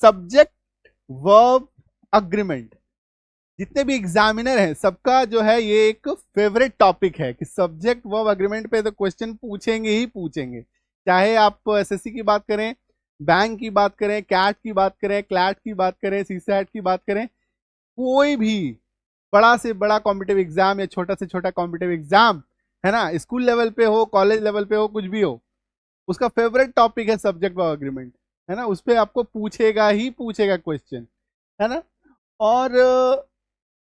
Subject verb agreement. जितने भी examiner हैं सबका जो है ये एक फेवरेट टॉपिक है कि सब्जेक्ट वर्ब अग्रीमेंट पे तो क्वेश्चन पूछेंगे ही पूछेंगे। चाहे आप एसएससी की बात करें, बैंक की बात करें, कैट की बात करें, क्लैट की बात करें, सीसैट की बात करें, कोई भी बड़ा से बड़ा कॉम्पिटिटिव एग्जाम या छोटा से छोटा कॉम्पिटिटिव एग्जाम है ना, स्कूल लेवल पे हो, कॉलेज लेवल पे हो, कुछ भी हो, उसका फेवरेट टॉपिक है सब्जेक्ट वर्ब अग्रीमेंट, है ना। उस पर आपको पूछेगा ही पूछेगा क्वेश्चन, है ना। और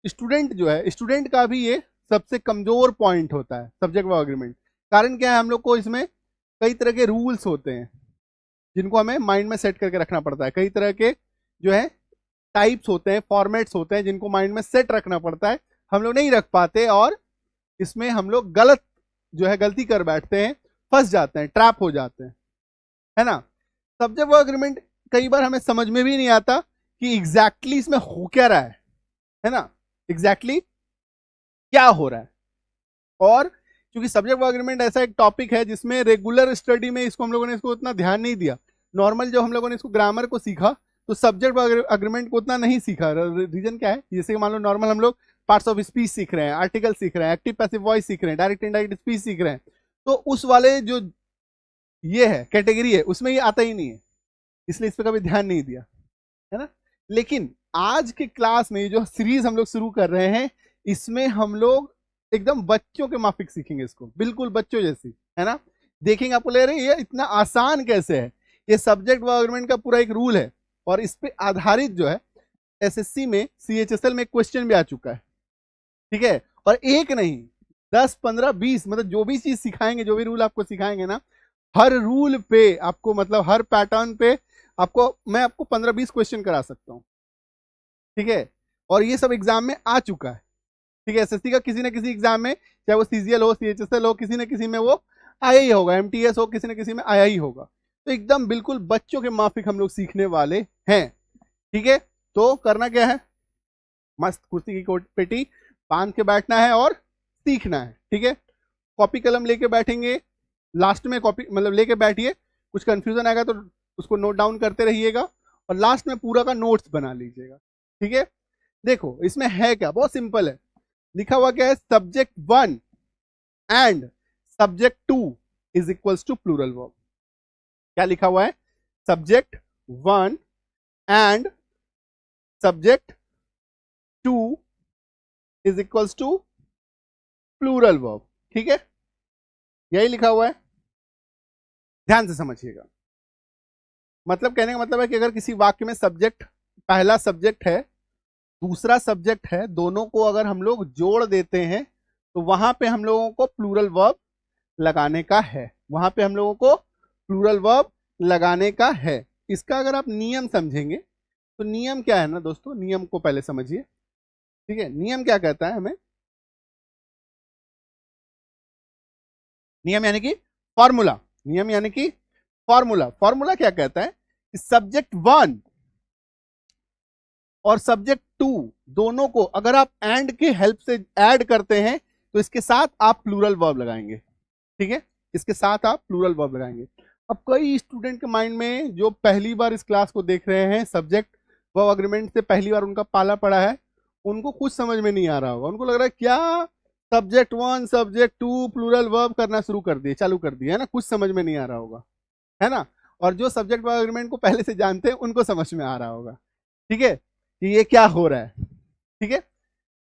स्टूडेंट जो है, स्टूडेंट का भी ये सबसे कमजोर पॉइंट होता है सब्जेक्ट वर्ब अग्रीमेंट। कारण क्या है, हम लोग को इसमें कई तरह के रूल्स होते हैं जिनको हमें माइंड में सेट करके रखना पड़ता है। कई तरह के जो है टाइप्स होते हैं, फॉर्मेट्स होते हैं जिनको माइंड में सेट रखना पड़ता है। हम लोग नहीं रख पाते और इसमें हम लोग गलत जो है गलती कर बैठते हैं, फंस जाते हैं, ट्रैप हो जाते हैं, है ना। सब्जेक्ट वर्ब अग्रीमेंट कई बार हमें समझ में भी नहीं आता कि एग्जैक्टली इसमें हो क्या रहा है ना, एग्जैक्टली क्या हो रहा है। और क्योंकि सब्जेक्ट वर्ब अग्रीमेंट ऐसा एक टॉपिक है जिसमें रेगुलर स्टडी में इसको हम लोगों ने इसको उतना ध्यान नहीं दिया। नॉर्मल जो हम लोगों ने इसको ग्रामर को सीखा तो सब्जेक्ट वर्ब अग्रीमेंट को उतना नहीं सीखा। रीजन क्या है, जैसे मान लो नॉर्मल हम लोग पार्ट्स ऑफ स्पीच सीख रहे हैं, आर्टिकल सीख रहे हैं, एक्टिव पैसिव वॉइस सीख रहे हैं, डायरेक्ट इनडायरेक्ट स्पीच सीख रहे हैं, तो उस वाले जो ये है कैटेगरी है उसमें ये आता ही नहीं है, इसलिए इस पर कभी ध्यान नहीं दिया, है ना। लेकिन आज के क्लास में जो सीरीज हम लोग शुरू कर रहे हैं इसमें हम लोग एकदम बच्चों के माफिक सीखेंगे, इसको बिल्कुल बच्चों जैसी, है ना। देखेंगे आपको ले रहे ये इतना आसान कैसे है। ये सब्जेक्ट वर्ब अग्रीमेंट का पूरा एक रूल है और इस पे आधारित जो है एसएससी में सीएचएसएल में क्वेश्चन भी आ चुका है, ठीक है। और एक नहीं 10 15 20 मतलब जो भी चीज सिखाएंगे, जो भी रूल आपको सिखाएंगे ना, हर रूल पे आपको मतलब हर पैटर्न पे आपको मैं आपको 15-20 क्वेश्चन करा सकता हूं, ठीक है। और ये सब एग्जाम में आ चुका है, ठीक है। एसएससी का किसी न किसी एग्जाम में, चाहे वो सीजीएल हो, सीएचएसएल हो, किसी न किसी में वो आया ही होगा, एमटीएस हो, किसी न किसी में आया ही होगा। तो एकदम बिल्कुल बच्चों के माफिक हम लोग सीखने वाले हैं, ठीक है। तो करना क्या है, मस्त कुर्सी की पेटी बांध के बैठना है और सीखना है, ठीक है। कॉपी कलम लेके बैठेंगे, लास्ट में कॉपी मतलब लेके बैठिए, कुछ कंफ्यूजन आएगा तो उसको नोट डाउन करते रहिएगा और लास्ट में पूरा का नोट्स बना लीजिएगा, ठीक है। देखो इसमें है क्या, बहुत सिंपल है। लिखा हुआ क्या है, subject 1 and subject 2 is equals to plural verb. क्या लिखा हुआ है, subject 1 and subject 2 is equals to plural verb, ठीक है। यही लिखा हुआ है, ध्यान से समझिएगा। मतलब कहने का मतलब है कि अगर किसी वाक्य में सब्जेक्ट, पहला सब्जेक्ट है, दूसरा सब्जेक्ट है, दोनों को अगर हम लोग जोड़ देते हैं तो वहां पे हम लोगों को प्लूरल वर्ब लगाने का है, वहां पे हम लोगों को प्लूरल वर्ब लगाने का है। इसका अगर आप नियम समझेंगे तो नियम क्या है ना दोस्तों, नियम को पहले समझिए, ठीक है। नियम क्या कहता है हमें, नियम यानी कि फॉर्मूला, नियम यानी कि फॉर्मूला। फॉर्मूला क्या कहता है कि सब्जेक्ट 1 और सब्जेक्ट 2 दोनों को अगर आप एंड के हेल्प से ऐड करते हैं तो इसके साथ आप प्लूरल वर्ब लगाएंगे, ठीक है। इसके साथ आप प्लूरल वर्ब लगाएंगे। अब कई स्टूडेंट के माइंड में जो पहली बार इस क्लास को देख रहे हैं, सब्जेक्ट वर्ब अग्रीमेंट से पहली बार उनका पाला पड़ा है, उनको कुछ समझ में नहीं आ रहा होगा। उनको लग रहा है क्या सब्जेक्ट 1 सब्जेक्ट 2 प्लूरल वर्ब करना शुरू कर दिए, चालू कर दिए, है ना। कुछ समझ में नहीं आ रहा होगा, है ना। और जो सब्जेक्ट वर्ब अग्रीमेंट को पहले से जानते हैं उनको समझ में आ रहा होगा, ठीक है, कि ये क्या हो रहा है, ठीक है।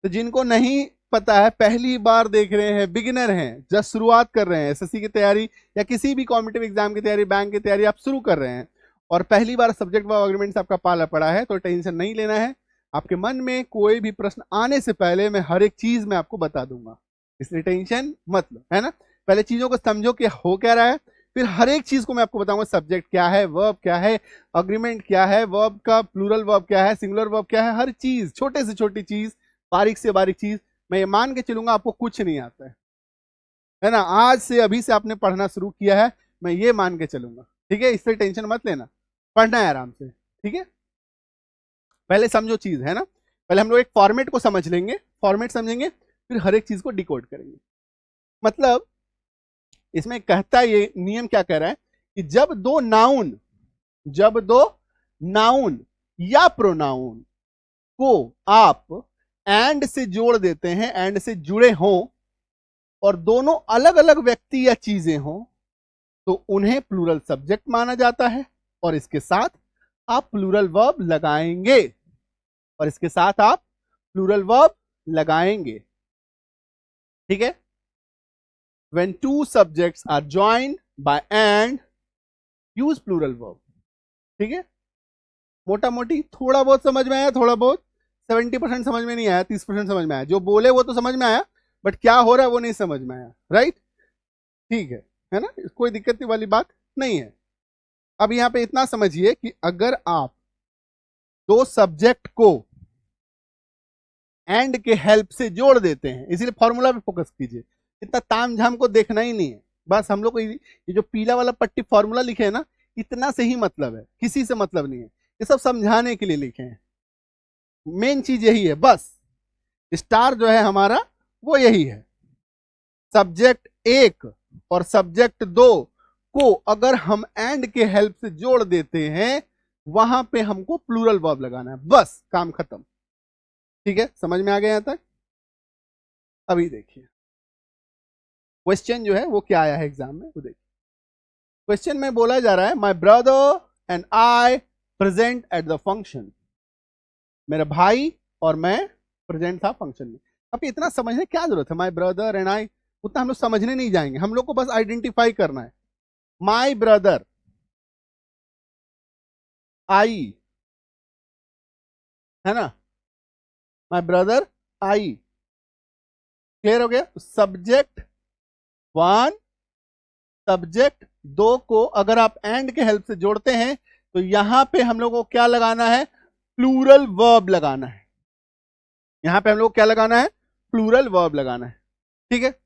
तो जिनको नहीं पता है, पहली बार देख रहे हैं, बिगिनर हैं, जस्ट शुरुआत कर रहे हैं एसएससी की तैयारी या किसी भी कॉम्पिटिटिव एग्जाम की तैयारी, बैंक की तैयारी आप शुरू कर रहे हैं और पहली बार सब्जेक्ट वर्ब अग्रीमेंट से आपका पाला पड़ा है, तो टेंशन नहीं लेना है। आपके मन में कोई भी प्रश्न आने से पहले मैं हर एक चीज में आपको बता दूंगा, इसलिए टेंशन मत लो, है ना। पहले चीजों को समझो कि हो क्या रहा है, फिर हर एक चीज को मैं आपको बताऊंगा। सब्जेक्ट क्या है, वर्ब क्या है, अग्रीमेंट क्या है, वर्ब का प्लूरल वर्ब क्या है, सिंगुलर वर्ब क्या है, हर चीज, छोटे से छोटी चीज, बारीक से बारीक चीज मैं ये मान के चलूंगा आपको कुछ नहीं आता है ना। आज से अभी से आपने पढ़ना शुरू किया है, मैं ये मान के चलूंगा, ठीक है। इससे टेंशन मत लेना, पढ़ना है आराम से, ठीक है। पहले समझो चीज, है ना। पहले हम लोग एक फॉर्मेट को समझ लेंगे, फॉर्मेट समझेंगे, फिर हर एक चीज को डिकोड करेंगे। मतलब इसमें कहता है, ये नियम क्या कह रहा है कि जब दो नाउन या प्रोनाउन को आप एंड से जोड़ देते हैं, एंड से जुड़े हों और दोनों अलग अलग व्यक्ति या चीजें हों, तो उन्हें प्लूरल सब्जेक्ट माना जाता है और इसके साथ आप प्लूरल वर्ब लगाएंगे, और इसके साथ आप प्लूरल वर्ब लगाएंगे। ठीक है, when two subjects are joined by and use plural verb। ठीक है, मोटा मोटी थोड़ा बहुत समझ में आया, थोड़ा बहुत 70% समझ में नहीं आया, 30% समझ में आया। जो बोले वो तो समझ में आया, बट क्या हो रहा है वो नहीं समझ में आया। राइट, ठीक है ना, कोई दिक्कत वाली बात नहीं है। अब यहां पे इतना समझिए कि अगर आप दो सब्जेक्ट को एंड के हेल्प से जोड़ देते हैं, इसीलिए फॉर्मूला पे फोकस कीजिए, इतना तामझाम को देखना ही नहीं है। बस हम लोग को ये जो पीला वाला पट्टी फॉर्मूला लिखे है ना, इतना से ही मतलब है, किसी से मतलब नहीं है। ये सब समझाने के लिए लिखे हैं, मेन चीज यही है। बस स्टार जो है हमारा वो यही है। सब्जेक्ट एक और सब्जेक्ट दो को अगर हम एंड के हेल्प से जोड़ देते हैं, वहां पे हमको प्लूरल वर्ब लगाना है, बस काम खत्म। ठीक है, समझ में आ गया यहां तक? अभी देखिए क्वेश्चन जो है वो क्या आया है एग्जाम में, वो देखिए। क्वेश्चन में बोला जा रहा है my brother and I present at the function. मेरा भाई और मैं प्रेजेंट था फंक्शन में। अब इतना समझने क्या जरूरत है, माय ब्रदर एंड आई, उतना हम लोग समझने नहीं जाएंगे, हम लोग को बस आइडेंटिफाई करना है। माय ब्रदर, आई, है ना, माय ब्रदर आई, क्लियर हो गया। सब्जेक्ट वन सब्जेक्ट दो को अगर आप एंड के हेल्प से जोड़ते हैं, तो यहां पे हम लोग को क्या लगाना है, प्लूरल वर्ब लगाना है। यहां पे हम लोग क्या लगाना है, प्लूरल वर्ब लगाना है। ठीक है,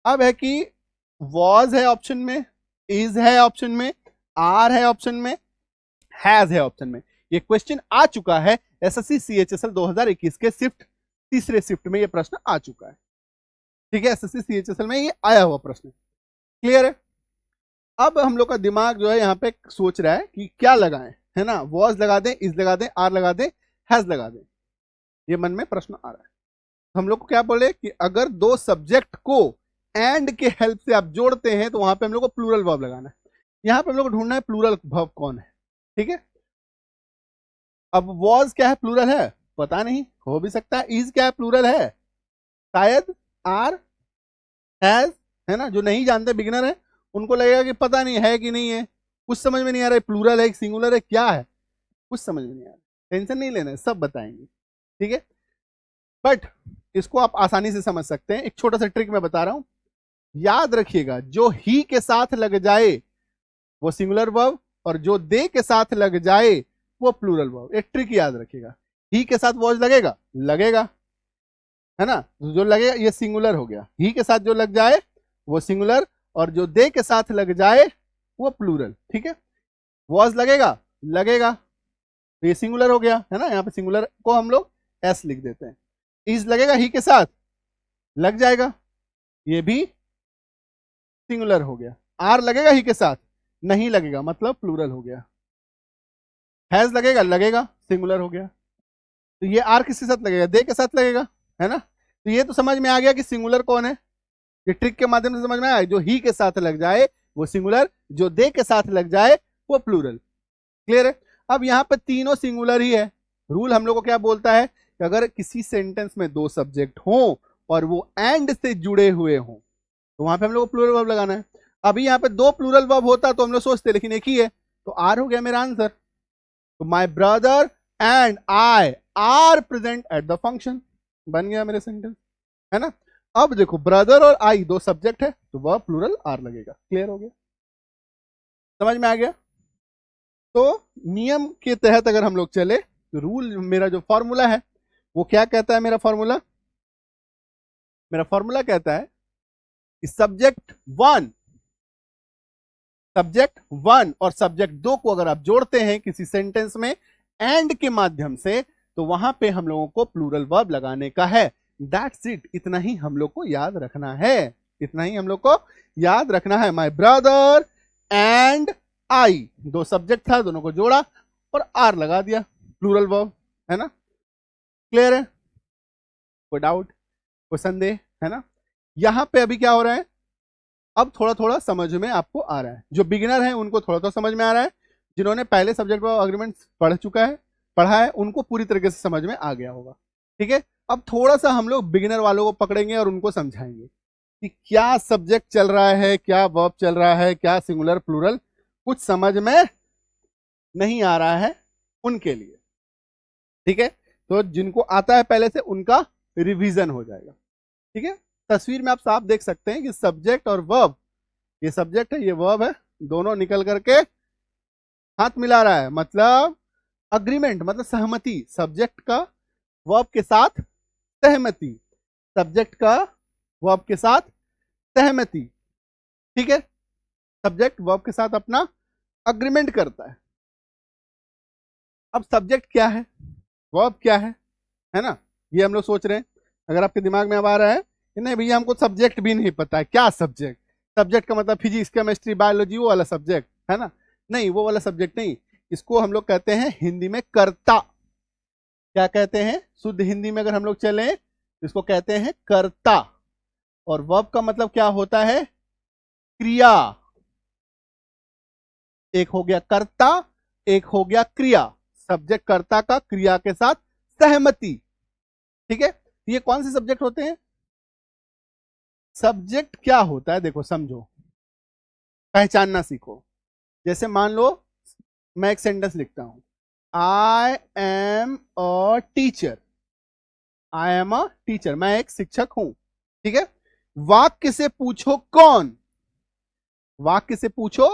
अब है कि वॉज है ऑप्शन में, इज है ऑप्शन में, आर है ऑप्शन में, हैज है ऑप्शन में। ये क्वेश्चन आ चुका है एसएससी सीएचएसएल 2021 के शिफ्ट तीसरे शिफ्ट में, ये प्रश्न आ चुका है। ठीक है, एसएससी सीएचएसएल में ये आया हुआ प्रश्न, क्लियर है। अब हम लोग का दिमाग जो है यहाँ पे सोच रहा है कि क्या लगाएं, है ना, वॉज लगा दें, इज लगा दें, आर लगा दें, हैज लगा दें, ये मन में प्रश्न आ रहा है। हम लोग को क्या बोले कि अगर दो सब्जेक्ट को एंड के हेल्प से आप जोड़ते हैं, तो वहां पे हम लोग को प्लूरल वर्ब लगाना है। यहां पे हम लोग को ढूंढना है प्लूरल वर्ब कौन है। ठीक है, अब वॉज क्या है, प्लूरल है, पता नहीं, हो भी सकता है। इज क्या है, प्लूरल है शायद। आर, हैज, है ना, जो नहीं जानते बिगिनर है उनको लगेगा कि पता नहीं है कि नहीं है, कुछ समझ में नहीं आ रहा है, प्लूरल है सिंगुलर है क्या है, कुछ समझ में नहीं आ रहा। टेंशन नहीं लेना है, सब बताएंगे। ठीक है, बट इसको आप आसानी से समझ सकते हैं। एक छोटा सा ट्रिक मैं बता रहा हूं, याद रखिएगा, जो ही के साथ लग जाए वो सिंगुलर वर्ब, और जो दे के साथ लग जाए वो प्लूरल वर्ब। एक ट्रिक याद रखिएगा, ही के साथ वॉज लगेगा, लगेगा, है ना, जो लगेगा ये सिंगुलर हो गया। ही के साथ जो लग जाए वो सिंगुलर, और जो दे के साथ लग जाए वो प्लूरल। ठीक है, वॉज लगेगा, लगेगा, तो ये सिंगुलर हो गया, है ना, यहाँ पे सिंगुलर को हम लोग एस लिख देते हैं। इज लगेगा, ही के साथ लग जाएगा, ये भी सिंगुलर हो गया। आर लगेगा ही के साथ, नहीं लगेगा, मतलब प्लूरल हो गया। हैज लगेगा, लगेगा, सिंगुलर हो गया। तो ये आर किसके साथ लगेगा, दे के साथ लगेगा, है ना। तो ये तो समझ में आ गया कि सिंगुलर कौन है, ये ट्रिक के माध्यम से समझ में आया। जो ही के साथ लग जाए वो सिंगुलर, जो दे के साथ लग जाए वो प्लूरल, क्लियर है। अब यहाँ पे तीनों सिंगुलर ही है। रूल हम लोग को क्या बोलता है कि अगर किसी सेंटेंस में दो सब्जेक्ट हों और वो एंड से जुड़े हुए हों, तो वहां पे हम लोग को प्लूरल वर्ब लगाना है। अभी यहाँ पे दो प्लूरल वर्ब होता तो हम लोग सोचते, लेकिन एक ही है, तो आर हो गया मेरा आंसर। तो my brother and I R present at the function, बन गया मेरे सेंटेंस, है ना। अब देखो ब्रदर और आई दो सब्जेक्ट है, तो वह प्लूरल आर लगेगा, क्लियर हो गया, समझ में आ गया। तो नियम के तहत अगर हम लोग चले, तो रूल, मेरा जो फॉर्मूला है वो क्या कहता है, मेरा फॉर्मूला कहता है कि सब्जेक्ट वन और सब्जेक्ट दो को अगर आप जोड़ते हैं किसी सेंटेंस में एंड के माध्यम से, तो वहां पे हम लोगों को प्लूरल वर्ब लगाने का है। दैट्स इट, इतना ही हम लोग को याद रखना है, इतना ही हम लोग को याद रखना है। माय ब्रदर एंड आई, दो सब्जेक्ट था, दोनों को जोड़ा और आर लगा दिया, प्लूरल वर्ब, है ना। क्लियर है, कोई डाउट, कोई संदेह, है ना। यहां पे अभी क्या हो रहा है, अब थोड़ा थोड़ा समझ में आपको आ रहा है। जो बिगिनर है उनको थोड़ा थोड़ा समझ में आ रहा है, जिन्होंने पहले सब्जेक्ट वर्ब एग्रीमेंट पढ़ा है उनको पूरी तरीके से समझ में आ गया होगा। ठीक है, अब थोड़ा सा हम लोग बिगिनर वालों को पकड़ेंगे और उनको समझाएंगे कि क्या सब्जेक्ट चल रहा है, क्या वर्ब चल रहा है, क्या सिंगुलर प्लूरल, कुछ समझ में नहीं आ रहा है उनके लिए। ठीक है, तो जिनको आता है पहले से उनका रिवीजन हो जाएगा। ठीक है, तस्वीर में आप साफ देख सकते हैं कि सब्जेक्ट और वर्ब, ये सब्जेक्ट है ये वर्ब है, दोनों निकल करके हाथ मिला रहा है, मतलब अग्रीमेंट, मतलब सहमति, सब्जेक्ट का वर्ब के साथ सहमति, सब्जेक्ट का वर्ब के साथ सहमति। ठीक है, सब्जेक्ट वर्ब के साथ अपना अग्रीमेंट करता है। अब सब्जेक्ट क्या है, वर्ब क्या है ना, ये हम लोग सोच रहे हैं। अगर आपके दिमाग में अब आ रहा है कि नहीं भैया हमको सब्जेक्ट भी नहीं पता है, क्या सब्जेक्ट, सब्जेक्ट का मतलब फिजिक्स केमिस्ट्री बायोलॉजी वो वाला सब्जेक्ट है ना, नहीं वो वाला सब्जेक्ट नहीं, इसको हम लोग कहते हैं हिंदी में कर्ता। क्या कहते हैं, शुद्ध हिंदी में अगर हम लोग चले तो इसको कहते हैं कर्ता। और वर्ब का मतलब क्या होता है, क्रिया। एक हो गया कर्ता, एक हो गया क्रिया, सब्जेक्ट कर्ता का क्रिया के साथ सहमति। ठीक है, ये कौन से सब्जेक्ट होते हैं, सब्जेक्ट क्या होता है देखो समझो, पहचानना सीखो। जैसे मान लो मैं एक सेंटेंस लिखता हूं, I am a teacher, I am a teacher, मैं एक शिक्षक हूं। ठीक है, वाक्य से पूछो कौन, वाक्य से पूछो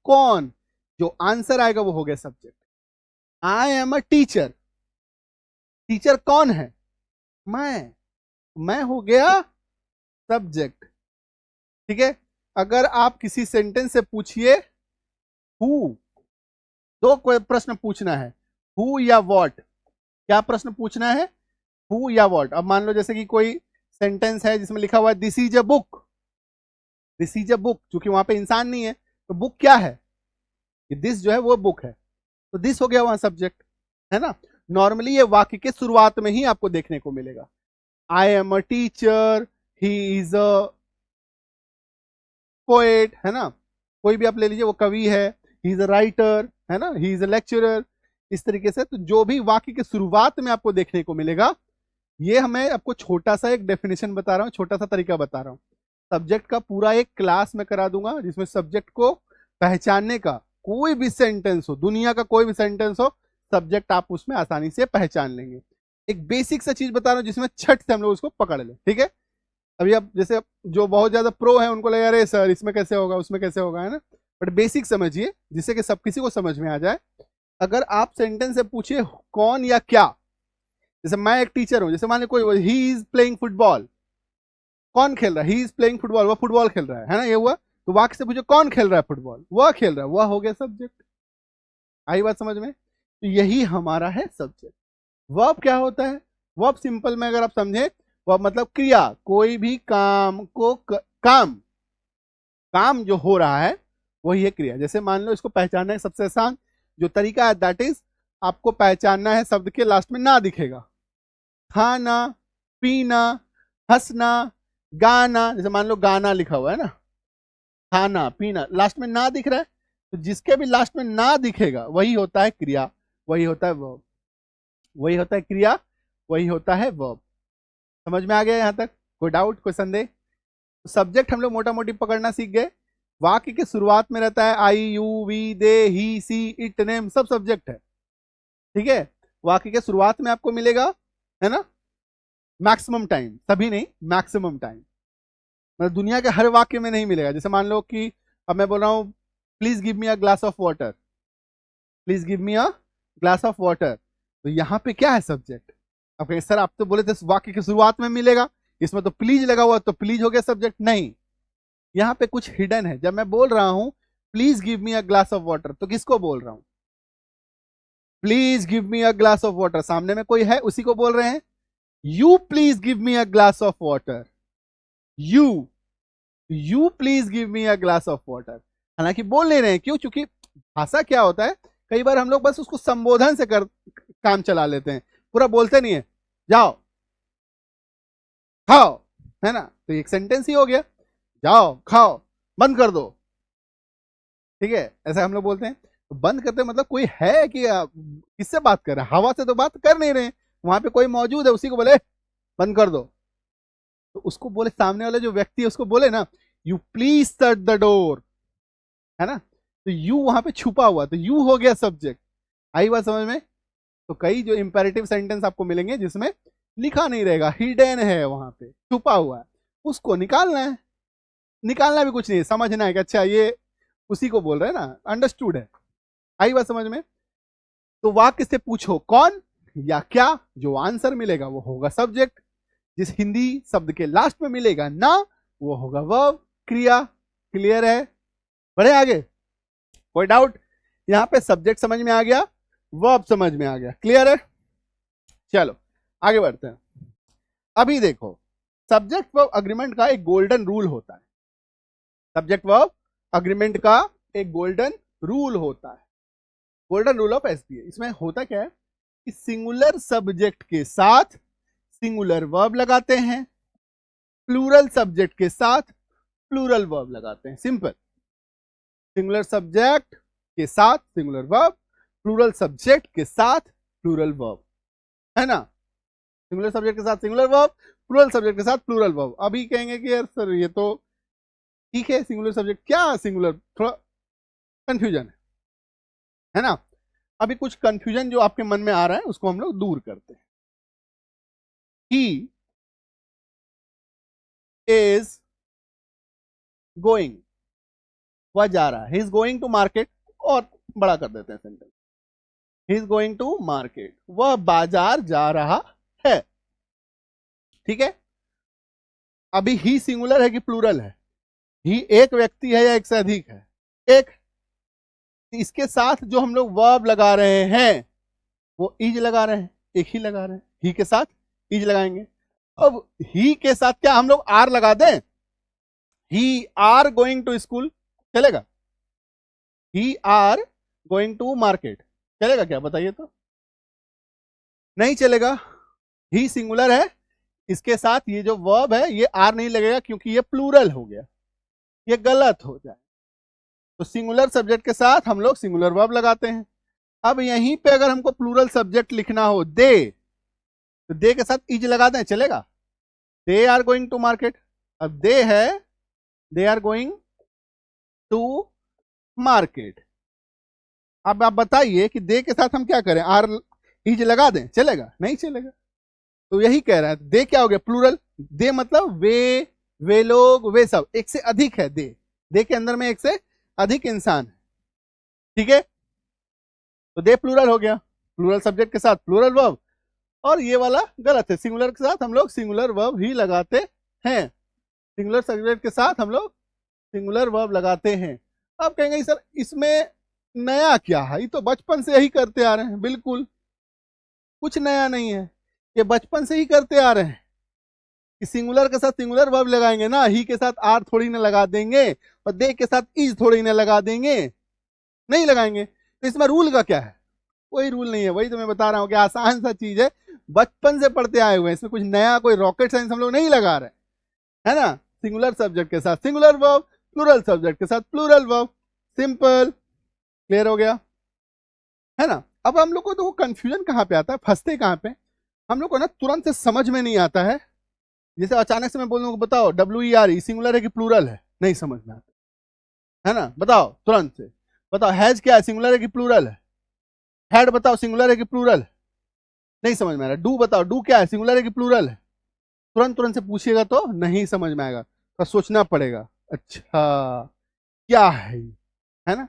कौन, जो आंसर आएगा वो हो गया subject. I am a teacher, teacher कौन है, मैं हो गया सब्जेक्ट। ठीक है, अगर आप किसी सेंटेंस से पूछिए हु, दो कोई प्रश्न पूछना है, हु या व्हाट, क्या प्रश्न पूछना है, हु या व्हाट। अब मान लो जैसे कि कोई सेंटेंस है जिसमें लिखा हुआ है this is a book, this is a book, क्योंकि वहां पे इंसान नहीं है तो बुक क्या है, दिस जो है वो बुक है, तो दिस हो गया वहां सब्जेक्ट, है ना। नॉर्मली ये वाक्य के शुरुआत में ही आपको देखने को मिलेगा, I am a teacher, he is a poet, है ना, कोई भी आप ले लीजिए वो कवि है, ही इज अ राइटर, है ना, ही इज अ लेक्चरर, इस तरीके से। तो जो भी वाक्य के शुरुआत में आपको देखने को मिलेगा, ये हमें आपको छोटा सा एक डेफिनेशन बता रहा हूं, छोटा सा तरीका बता रहा हूं। सब्जेक्ट का पूरा एक क्लास में करा दूंगा जिसमें सब्जेक्ट को पहचानने का, कोई भी सेंटेंस हो, दुनिया का कोई भी सेंटेंस हो, सब्जेक्ट आप उसमें आसानी से पहचान लेंगे। एक बेसिक सा चीज बता रहा हूं जिसमें छठ से हम लोग उसको पकड़ ले। ठीक है, अभी अब जैसे जो बहुत ज्यादा प्रो है उनको लगा अरे सर इसमें कैसे होगा उसमें कैसे होगा, है ना, बट बेसिक समझिए जिससे कि सब किसी को समझ में आ जाए। अगर आप सेंटेंस से पूछिए कौन या क्या, जैसे मैं एक टीचर हूं, जैसे मान लो कोई ही इज प्लेइंग फुटबॉल, कौन खेल रहा है, ही इज प्लेइंग फुटबॉल, वह फुटबॉल खेल रहा है ना, ये हुआ। तो वाक्य से पूछो कौन खेल रहा है फुटबॉल, वह खेल रहा है, वह हो गया सब्जेक्ट। आई बात समझ में, तो यही हमारा है सब्जेक्ट। वर्ब क्या होता है, वर्ब सिंपल में अगर आप समझे, वर्ब मतलब क्रिया, कोई भी काम को काम जो हो रहा है वही है क्रिया। जैसे मान लो इसको पहचानना है सबसे आसान जो तरीका है, दैट इज आपको पहचानना है शब्द के लास्ट में ना दिखेगा, खाना, पीना, हंसना, गाना। जैसे मान लो गाना लिखा हुआ है ना, खाना पीना, लास्ट में ना दिख रहा है, तो जिसके भी लास्ट में ना दिखेगा वही होता है क्रिया, वही होता है वर्ब, वही होता है क्रिया, वही होता है वर्ब। समझ में आ गया यहां तक, कोई डाउट कोई संदेह। सब्जेक्ट हम लोग मोटा मोटी पकड़ना सीख गए। वाक्य के शुरुआत में रहता है I you we they he she it name, सब सब्जेक्ट है। ठीक है, वाक्य के शुरुआत में आपको मिलेगा, है ना, मैक्सिमम टाइम, सभी नहीं मैक्सिमम टाइम, मतलब दुनिया के हर वाक्य में नहीं मिलेगा। जैसे मान लो कि अब मैं बोल रहा हूं please give me a glass of water, please give me a glass of water, तो यहां पे क्या है सब्जेक्ट। अब कहें सर आप तो बोले थे वाक्य की शुरुआत में मिलेगा, इसमें तो प्लीज लगा हुआ तो प्लीज हो गया सब्जेक्ट, नहीं, यहां पे कुछ हिडन है। जब मैं बोल रहा हूं please give me a glass of water, तो किसको बोल रहा हूं, please give me a glass of water, सामने में कोई है उसी को बोल रहे हैं। You please give me a glass of water, you please give me a glass of water, हालांकि बोल नहीं रहे हैं, क्यों, क्योंकि भाषा क्या होता है, कई बार हम लोग बस उसको संबोधन से काम चला लेते हैं, पूरा बोलते नहीं है। जाओ खाओ, है ना, तो एक सेंटेंस ही हो गया, जाओ खाओ बंद कर दो, ठीक है, ऐसा हम लोग बोलते हैं। तो बंद करते मतलब कोई है कि किससे बात कर रहे हैं, हवा से तो बात कर नहीं रहे, वहां पे कोई मौजूद है, उसी को बोले बंद कर दो। तो उसको बोले, सामने वाला जो व्यक्ति है उसको बोले ना, you please shut the door, है ना, तो यू वहां पे छुपा हुआ, तो यू हो गया सब्जेक्ट। आई बात समझ में? तो कई जो इंपेरेटिव सेंटेंस आपको मिलेंगे जिसमें लिखा नहीं रहेगा, हिडन है, वहां पे छुपा हुआ है, उसको निकालना है। निकालना भी कुछ नहीं है, समझना है कि अच्छा ये उसी को बोल रहे हैं ना, अंडरस्टूड है। आई बात समझ में? तो वाक्य से पूछो कौन या क्या, जो आंसर मिलेगा वो होगा सब्जेक्ट, जिस हिंदी शब्द के लास्ट में मिलेगा ना वो होगा वर्ब, क्रिया। क्लियर है? बढ़े आगे? कोई डाउट? यहां पे सब्जेक्ट समझ में आ गया, वर्ब समझ में आ गया, क्लियर है? चलो आगे बढ़ते हैं। अभी देखो, सब्जेक्ट वर्ब अग्रीमेंट का एक गोल्डन रूल होता है। सब्जेक्ट वर्ब अग्रीमेंट का एक गोल्डन रूल होता है, गोल्डन रूल ऑफ एसपीए। इसमें होता क्या है कि सिंगुलर सब्जेक्ट के साथ सिंगुलर वर्ब लगाते हैं, प्लूरल सब्जेक्ट के साथ प्लूरल वर्ब लगाते हैं। सिंपल, सिंगुलर सब्जेक्ट के साथ सिंगुलर वर्ब, प्लूरल सब्जेक्ट के साथ प्लूरल वर्ब, है ना, सिंगुलर सब्जेक्ट के साथ सिंगुलर वर्ब, प्लूरल सब्जेक्ट के साथ प्लूरल वर्ब। अभी कहेंगे कि यार सर ये तो ठीक है, सिंगुलर सब्जेक्ट क्या सिंगुलर, थोड़ा कंफ्यूजन है ना। अभी कुछ कंफ्यूजन जो आपके मन में आ रहा है उसको हम लोग दूर करते हैं। ही इज गोइंग, वह जा रहा है, he is going to market, और बड़ा कर देते हैं sentence, he is going to market, वह बाजार जा रहा है, ठीक है। अभी ही सिंगुलर है कि प्लूरल है? ही एक व्यक्ति है या एक से अधिक है? एक। इसके साथ जो हम लोग वर्ब लगा रहे हैं वो इज लगा रहे हैं, एक ही लगा रहे हैं, ही के साथ इज लगाएंगे। अब ही के साथ क्या हम लोग आर लगा दें? ही आर गोइंग टू स्कूल, चलेगा? ही आर गोइंग टू मार्केट, चलेगा क्या, बताइए तो? नहीं चलेगा। ही सिंगुलर है, इसके साथ ये जो वर्ब है ये आर नहीं लगेगा क्योंकि ये प्लूरल हो गया, ये गलत हो जाए। तो सिंगुलर सब्जेक्ट के साथ हम लोग सिंगुलर वर्ब लगाते हैं। अब यहीं पे अगर हमको प्लूरल सब्जेक्ट लिखना हो, दे, तो दे के साथ इज लगा दें, चलेगा? They are going to market, अब दे है, they are going to market. अब आप बताइए कि दे के साथ हम क्या करें, आर इज लगा दें, चलेगा? नहीं चलेगा। तो यही कह रहा है, दे क्या हो गया, प्लूरल। दे मतलब वे लोग, वे सब, एक से अधिक है दे, दे के अंदर में एक से अधिक इंसान है, ठीक है। तो दे प्लूरल हो गया, प्लूरल सब्जेक्ट के साथ प्लूरल वर्ब, और ये वाला गलत है, सिंगुलर के साथ हम लोग सिंगुलर वर्ब ही लगाते हैं, सिंगुलर सब्जेक्ट के साथ हम लोग सिंगुलर वर्ब लगाते हैं। अब कहेंगे सर इसमें नया क्या है, ये तो बचपन से यही करते आ रहे हैं। बिल्कुल कुछ नया नहीं है, ये बचपन से ही करते आ रहे हैं कि सिंगुलर के साथ सिंगुलर वर्ब लगाएंगे ना, ही के साथ आर थोड़ी ना लगा देंगे, और दे के साथ इज थोड़ी ना लगा देंगे, नहीं लगाएंगे। तो इसमें रूल का क्या है? कोई रूल नहीं है, वही तो मैं बता रहा हूँ कि आसान सा चीज है, बचपन से पढ़ते आए हुए हैं, इसमें कुछ नया कोई रॉकेट साइंस हम लोग नहीं लगा रहे, है ना। सिंगुलर सब्जेक्ट के साथ सिंगुलर वर्ब, प्लूरल सब्जेक्ट के साथ प्लूरल वर्ब, सिंपल। क्लियर हो गया, है ना। अब हम लोग को तो कंफ्यूजन कहाँ पे आता है, फंसते कहाँ पे हम लोग को ना, तुरंत से समझ में नहीं आता है। जैसे अचानक से मैं बोल दूं बताओ WERE सिंगुलर है कि प्लूरल है, नहीं समझ में आता, है ना। बताओ तुरंत से, बताओ हैज क्या है, सिंगुलर है कि प्लूरल है? हैड बताओ सिंगुलर है कि प्लूरल है? नहीं समझ में आ रहा। डू बताओ, डू क्या है, सिंगुलर है कि प्लूरल है? तुरंत तुरंत से पूछिएगा तो नहीं समझ में आएगा, तो सोचना पड़ेगा, अच्छा क्या है ये, है ना।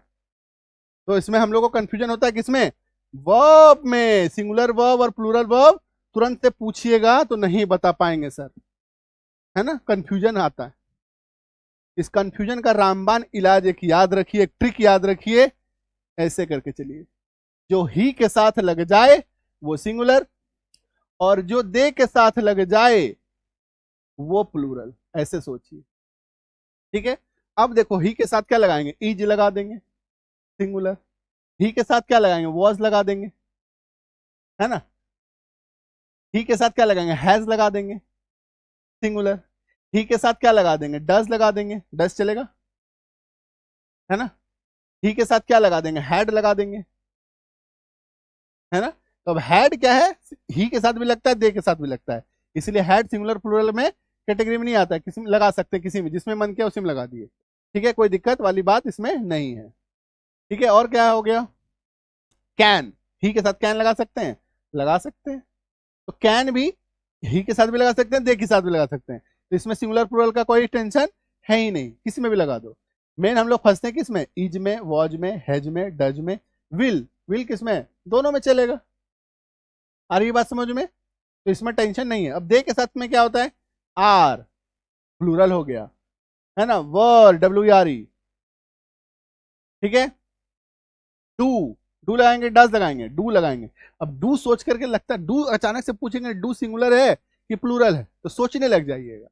तो इसमें हम लोग को कंफ्यूजन होता है किसमें, वर्ब में, सिंगुलर वर्ब और प्लूरल वर्ब तुरंत से पूछिएगा तो नहीं बता पाएंगे सर, है ना, कंफ्यूजन आता है। इस कंफ्यूजन का रामबाण इलाज एक याद रखिए, एक ट्रिक याद रखिए, ऐसे करके चलिए, जो ही के साथ लग जाए वो सिंगुलर, और जो दे के साथ लग जाए वो प्लूरल, ऐसे सोचिए, ठीक है। अब देखो ही के साथ क्या लगाएंगे, इज लगा देंगे, सिंगुलर, ही के साथ क्या लगाएंगे, वॉज लगा देंगे, है ना। ही के साथ क्या लगाएंगे, हैज लगा देंगे, सिंगुलर। ही के साथ क्या लगा देंगे, डज लगा देंगे, डज चलेगा, है ना। ही के साथ क्या लगा देंगे, हैड लगा देंगे, है ना। तो अब हैड क्या है, ही के साथ भी लगता है, दे के साथ भी लगता है, इसलिए हैड सिंगुलर प्लूरल में कैटेगरी में नहीं आता है, किसी में लगा सकते, किसी में जिसमें मन किया उसी में लगा दिए, ठीक है, कोई दिक्कत वाली बात इसमें नहीं है, ठीक है। और क्या हो गया, कैन, ही के साथ कैन लगा सकते हैं, लगा सकते हैं, तो कैन भी ही के साथ भी लगा सकते हैं, दे के साथ भी लगा सकते हैं, तो इसमें सिंगुलर प्लूरल का कोई टेंशन है ही नहीं, किसी में भी लगा दो। मेन हम लोग फंसते हैं किसमें, इज में, वॉज में, हैज में, डज में, विल, विल किसमें, दोनों में चलेगा। आ रही बात समझ में, तो इसमें टेंशन नहीं है। अब दे के साथ में क्या होता है, आर, प्लूरल हो गया, है ना, वर, WRE, ठीक है। डू, डू लगाएंगे, डज लगाएंगे, डू लगाएंगे। अब डू सोच करके लगता है, डू अचानक से पूछेंगे डू सिंगुलर है कि प्लूरल है, तो सोचने लग जाइएगा,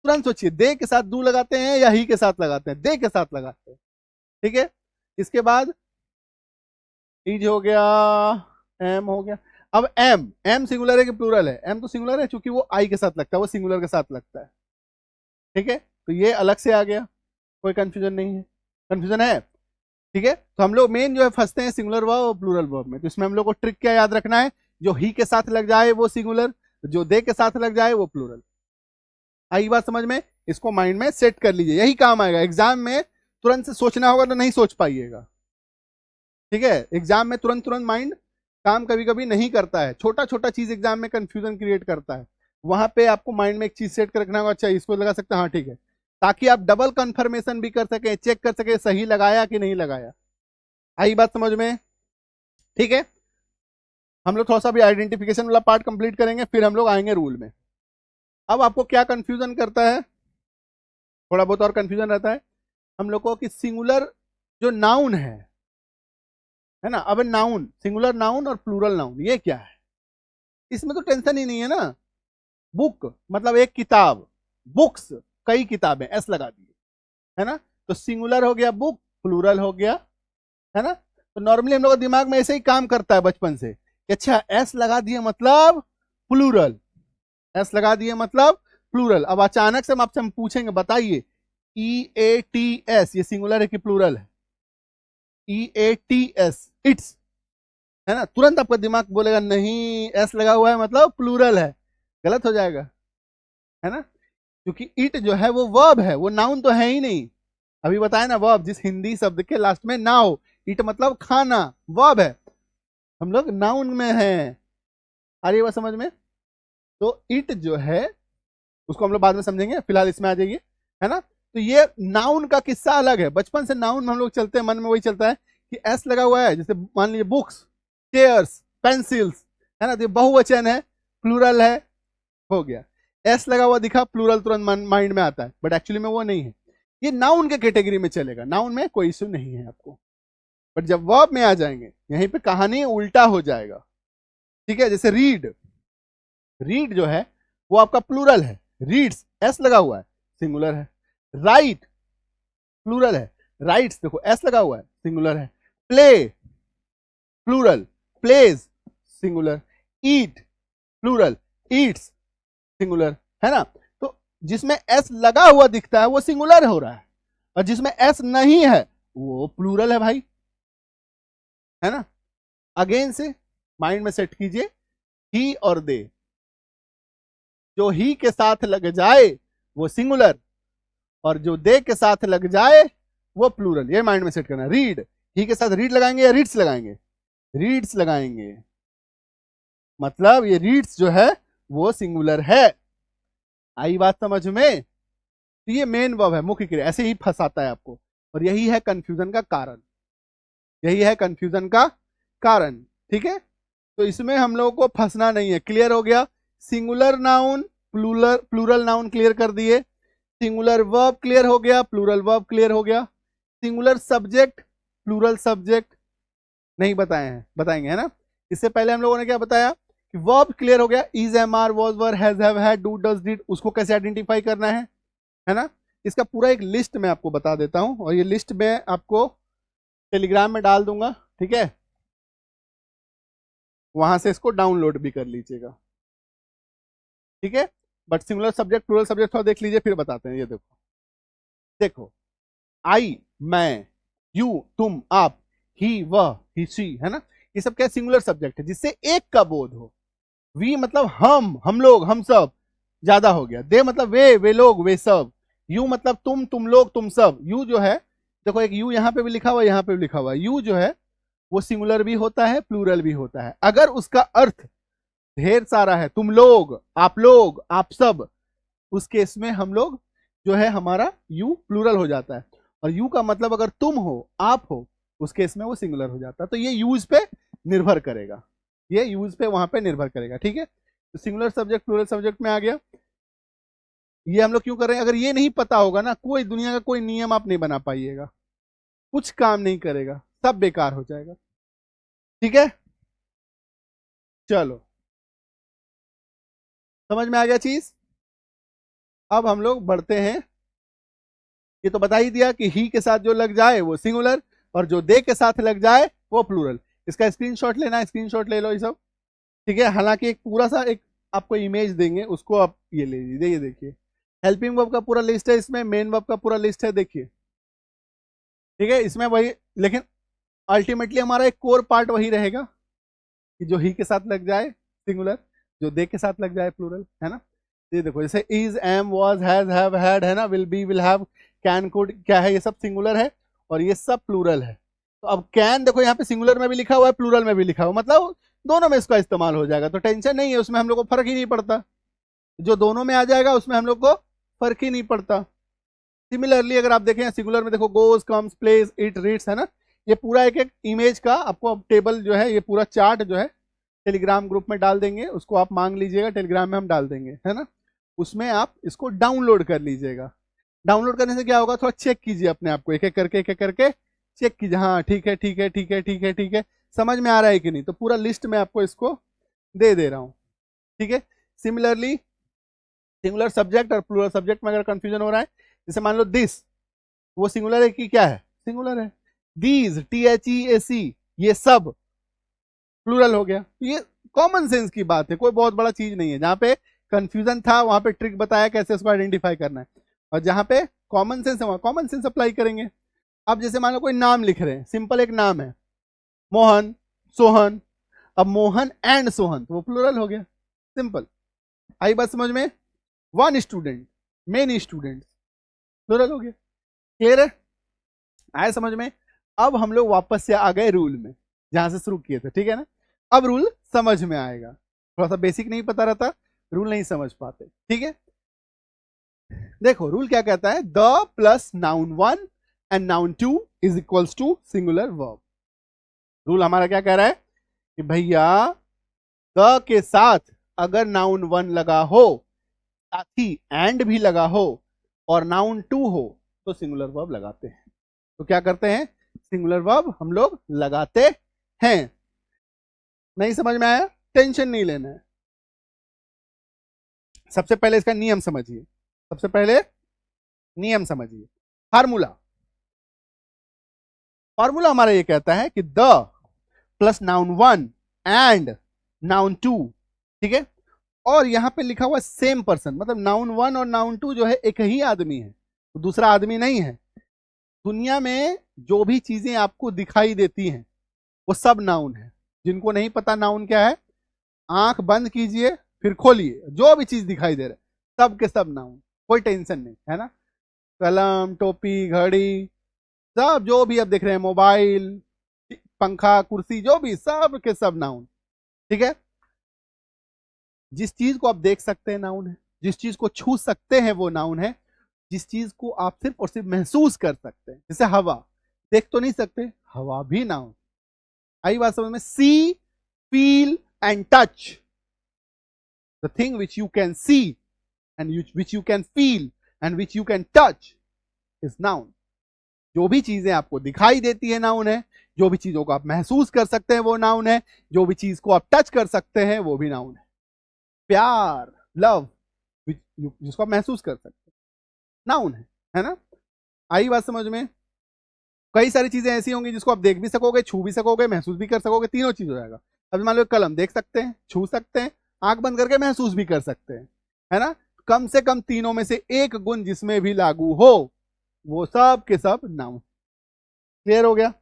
तुरंत सोचिए, दे के साथ डू लगाते हैं या ही के साथ लगाते हैं, दे के साथ लगाते हैं, ठीक है। इसके बाद इज हो गया, एम हो गया। अब एम, एम सिंगुलर है कि प्लूरल है, एम तो सिंगुलर है क्योंकि वो आई के साथ लगता है, वो सिंगुलर के साथ लगता है, ठीक है। तो ये अलग से आ गया, कोई कंफ्यूजन नहीं है, कंफ्यूजन है, ठीक है। तो हम लोग मेन जो है फंसते हैं सिंगुलर वर्ब और प्लूरल वर्ब में, तो इसमें हम लोग को ट्रिक क्या याद रखना है, जो ही के साथ लग जाए वो सिंगुलर, जो दे के साथ लग जाए वो प्लूरल। आई बात समझ में, इसको माइंड में सेट कर लीजिए, यही काम आएगा एग्जाम में। तुरंत से सोचना होगा तो नहीं सोच पाइएगा, ठीक है। एग्जाम में तुरंत तुरंत माइंड काम कभी कभी नहीं करता है, छोटा छोटा चीज एग्जाम में कंफ्यूजन क्रिएट करता है, वहां पे आपको माइंड में एक चीज सेट कर रखना होगा, अच्छा इसको लगा सकते हैं, हाँ ठीक है, ताकि आप डबल कंफर्मेशन भी कर सके, चेक कर सके सही लगाया कि नहीं लगाया। आई बात समझ में, ठीक है। हम लोग थोड़ा सा भी आइडेंटिफिकेशन वाला पार्ट कंप्लीट करेंगे, फिर हम लोग आएंगे रूल में। अब आपको क्या कंफ्यूजन करता है, थोड़ा बहुत और कंफ्यूजन रहता है हम लोग को कि सिंगुलर जो नाउन है ना, अब नाउन, सिंगुलर नाउन और प्लूरल नाउन ये क्या है, इसमें तो टेंशन ही नहीं है ना। बुक मतलब एक किताब, बुक्स कई किताबें, एस लगा दिए, है ना, तो सिंगुलर हो गया बुक, प्लूरल हो गया, है ना। तो नॉर्मली हम लोग का दिमाग में ऐसे ही काम करता है बचपन से कि अच्छा एस लगा दिए मतलब प्लूरल, एस लगा दिए मतलब प्लूरल। अब अचानक से हम पूछेंगे बताइए, EATS ये सिंगुलर है कि प्लूरल है, EATS इट्स, है ना, तुरंत आपका दिमाग बोलेगा नहीं एस लगा हुआ है मतलब प्लूरल है, गलत हो जाएगा, है ना, क्योंकि इट जो है वो वर्ब है, वो नाउन तो है ही नहीं। अभी बताया ना, वर्ब जिस हिंदी शब्द के लास्ट में ना हो, इट मतलब खाना, वर्ब है, हम लोग नाउन में हैं। आ रही है बात समझ में, तो इट जो है उसको हम लोग बाद में समझेंगे, फिलहाल इसमें आ जाइए, है ना। तो ये नाउन का किस्सा अलग है, बचपन से नाउन में हम लोग चलते हैं, मन में वही चलता है कि एस लगा हुआ है, जैसे मान लीजिए बुक्स, चेयर्स, पेंसिल्स, है ना, तो बहुवचन है, प्लूरल है, हो गया, एस लगा हुआ दिखा, प्लूरल तुरंत माइंड में आता है, बट एक्चुअली में वो नहीं है, ये नाउन के कैटेगरी में चलेगा, नाउन में कोई इश्यू नहीं है आपको। बट जब वर्ब में आ जाएंगे यहीं पे कहानी उल्टा हो जाएगा, ठीक है। जैसे रीड, रीड जो है वो आपका प्लूरल है, रीड्स एस लगा हुआ है, सिंगुलर है। राइट प्लूरल है, राइट्स देखो एस लगा हुआ है, सिंगुलर है। Play plural, plays singular. Eat plural, eats singular, है ना। तो जिसमें एस लगा हुआ दिखता है वो सिंगुलर हो रहा है, और जिसमें एस नहीं है वो प्लूरल है भाई, है ना। अगेन से माइंड में सेट कीजिए, ही और दे, जो ही के साथ लग जाए वो सिंगुलर, और जो दे के साथ लग जाए वो प्लूरल, ये माइंड में सेट करना। रीड, ही के साथ रीड लगाएंगे या रीड्स लगाएंगे, रीड्स लगाएंगे, मतलब ये रीड्स जो है वो सिंगुलर है। आई बात समझ में, तो ये मेन वर्ब है, मुख्य क्रिया, ऐसे ही फंसाता है आपको, और यही है कंफ्यूजन का कारण, यही है कंफ्यूजन का कारण, ठीक है। तो इसमें हम लोगों को फंसना नहीं है, क्लियर हो गया। Singular noun, plural noun clear कर दिए, सिंगुलर वर्ब क्लियर हो गया, प्लूरल वर्ब क्लियर हो गया, सिंगुलर सब्जेक्ट, प्लूरल सब्जेक्ट नहीं बताए हैं, बताएंगे, है ना। इससे पहले हम लोगों ने क्या बताया कि वर्ब क्लियर हो गया, is, am, are, was, were, has, have, had, do, does, did, उसको कैसे आइडेंटिफाई करना है ना। इसका पूरा एक लिस्ट मैं आपको बता देता हूं, और ये लिस्ट मैं आपको टेलीग्राम में डाल दूंगा, ठीक है, वहां से इसको डाउनलोड भी कर लीजिएगा, ठीक है। But singular subject plural subject थोड़ा देख लीजिए, फिर बताते हैं। ये देखो, देखो, आई मैं, यू तुम आप, ही वह ही सी, है ना, ये सब क्या सिंगुलर सब्जेक्ट है जिससे एक का बोध हो। वी मतलब हम लोग हम सब, ज्यादा हो गया। दे मतलब वे लोग वे सब। यू मतलब तुम लोग तुम सब। यू जो है, देखो एक यू यहाँ पे भी लिखा हुआ है, यहाँ पे भी लिखा हुआ है। यू जो है वो सिंगुलर भी होता है प्लूरल भी होता है। अगर उसका अर्थ ढेर सारा है, तुम लोग आप सब, उस केस में हम लोग जो है हमारा यू प्लूरल हो जाता है। और यू का मतलब अगर तुम हो आप हो, उस केस में वो सिंगुलर हो जाता है। तो ये यूज पे निर्भर करेगा, ये यूज पे वहां पे निर्भर करेगा, ठीक है। तो सिंगुलर सब्जेक्ट प्लूरल सब्जेक्ट में आ गया। ये हम लोग क्यों कर रहे हैं? अगर ये नहीं पता होगा ना, कोई दुनिया का कोई नियम आप नहीं बना पाइएगा, कुछ काम नहीं करेगा, सब बेकार हो जाएगा, ठीक है। चलो, समझ में आ गया चीज। अब हम लोग बढ़ते हैं। ये तो बता ही दिया कि ही के साथ जो लग जाए वो सिंगुलर, और जो दे के साथ लग जाए वो प्लूरल। इसका स्क्रीनशॉट लेना है, स्क्रीनशॉट ले लो ये सब, ठीक है। हालांकि एक पूरा सा एक आपको इमेज देंगे, उसको आप ये ले लीजिए, ये देखिए। हेल्पिंग वर्ब का पूरा लिस्ट है इसमें, मेन वर्ब का पूरा लिस्ट है, देखिए, ठीक है। इसमें वही, लेकिन अल्टीमेटली हमारा एक कोर पार्ट वही रहेगा कि जो ही के साथ लग जाए सिंगुलर, जो दे के साथ लग जाए प्लूरल, है ना। ये देखो, जैसे is am was has have had, है ना, will be will have can could, क्या है, ये सब सिंगुलर है और ये सब प्लूरल है। तो अब कैन देखो यहाँ पे सिंगुलर में भी लिखा हुआ है प्लूरल में भी लिखा हुआ, मतलब दोनों में इसका इस्तेमाल हो जाएगा, तो टेंशन नहीं है उसमें, हम लोग को फर्क ही नहीं पड़ता। जो दोनों में आ जाएगा उसमें हम लोग को फर्क ही नहीं पड़ता। सिमिलरली अगर आप देखें सिंगुलर में, देखो goes comes plays it reads, है ना। ये पूरा एक एक इमेज का आपको टेबल जो है, ये पूरा चार्ट जो है टेलीग्राम ग्रुप में डाल देंगे, उसको आप मांग लीजिएगा, टेलीग्राम में हम डाल देंगे, है ना। उसमें आप इसको डाउनलोड कर लीजिएगा। डाउनलोड करने से क्या होगा, थोड़ा चेक कीजिए अपने आप को, एक एक करके चेक कीजिए, हाँ ठीक है ठीक है ठीक है ठीक है ठीक है, समझ में आ रहा है कि नहीं। तो पूरा लिस्ट में आपको इसको दे रहा हूं, ठीक है। सिमिलरली सिंगुलर सब्जेक्ट और प्लूरल सब्जेक्ट में अगर कंफ्यूजन हो रहा है, जैसे मान लो दिस, वो सिंगुलर है कि क्या है, सिंगुलर है। दीज THEAC, ये सब प्लूरल हो गया। ये कॉमन सेंस की बात है, कोई बहुत बड़ा चीज नहीं है। जहां पे कंफ्यूजन था वहां पे ट्रिक बताया कैसे उसको आइडेंटिफाई करना है, और जहां पे कॉमन सेंस है वहां कॉमन सेंस अप्लाई करेंगे। अब जैसे मान लो कोई नाम लिख रहे हैं, सिंपल एक नाम है मोहन, सोहन, अब मोहन एंड सोहन, तो वो प्लूरल हो गया, सिंपल। आई बात समझ में? One student, many students, plural हो गया। क्लियर है? आया समझ में? अब हम लोग वापस से आ गए रूल में, जहां से शुरू किए थे, ठीक है ना। अब रूल समझ में आएगा, थोड़ा सा बेसिक नहीं पता रहता, रूल नहीं समझ पाते, ठीक है। देखो रूल क्या कहता है, the plus noun one and noun two is equals to singular verb. Rule हमारा क्या कह रहा है कि भैया द के साथ अगर नाउन वन लगा हो, साथ ही एंड भी लगा हो, और नाउन टू हो, तो सिंगुलर वर्ब लगाते हैं। तो क्या करते हैं, सिंगुलर वर्ब हम लोग लगाते हैं। नहीं समझ में आया, टेंशन नहीं लेना है। सबसे पहले इसका नियम समझिए, सबसे पहले नियम समझिए। फार्मूला, फार्मूला हमारा ये कहता है कि the plus noun one and noun two, ठीक है। और यहां पे लिखा हुआ सेम पर्सन, मतलब नाउन वन और नाउन टू जो है एक ही आदमी है, दूसरा आदमी नहीं है। दुनिया में जो भी चीजें आपको दिखाई देती हैं वो सब नाउन है। जिनको नहीं पता नाउन क्या है, आंख बंद कीजिए फिर खोलिए, जो भी चीज दिखाई दे रहा है सब के सब नाउन, कोई टेंशन नहीं, है ना। कलम, टोपी, घड़ी, सब जो भी आप देख रहे हैं, मोबाइल, पंखा, कुर्सी, जो भी, सब के सब नाउन, ठीक है। जिस चीज को आप देख सकते हैं नाउन है, जिस चीज को छू सकते हैं वो नाउन है, जिस चीज को आप सिर्फ और सिर्फ महसूस कर सकते हैं, जैसे हवा, देख तो नहीं सकते, हवा भी नाउन। आई बात समझ में? See, feel and touch, the thing which you can see and which you can feel and which you can touch is noun. जो भी चीजें आपको दिखाई देती है नाउन है, जो भी चीजों को आप महसूस कर सकते हैं वो नाउन है, जो भी चीज को आप टच कर सकते हैं वो भी नाउन है। प्यार, लव, जिसको आप महसूस कर सकते हैं, नाउन है ना। आई बात समझ में? कई सारी चीजें ऐसी होंगी जिसको आप देख भी सकोगे, छू भी सकोगे, महसूस भी कर सकोगे, तीनों चीज हो जाएगा। अब मान लो कलम देख सकते हैं, छू सकते हैं, आंख बंद करके महसूस भी कर सकते हैं, है ना। कम से कम तीनों में से एक गुण जिसमें भी लागू हो वो सब के सब नाउन। क्लियर हो गया,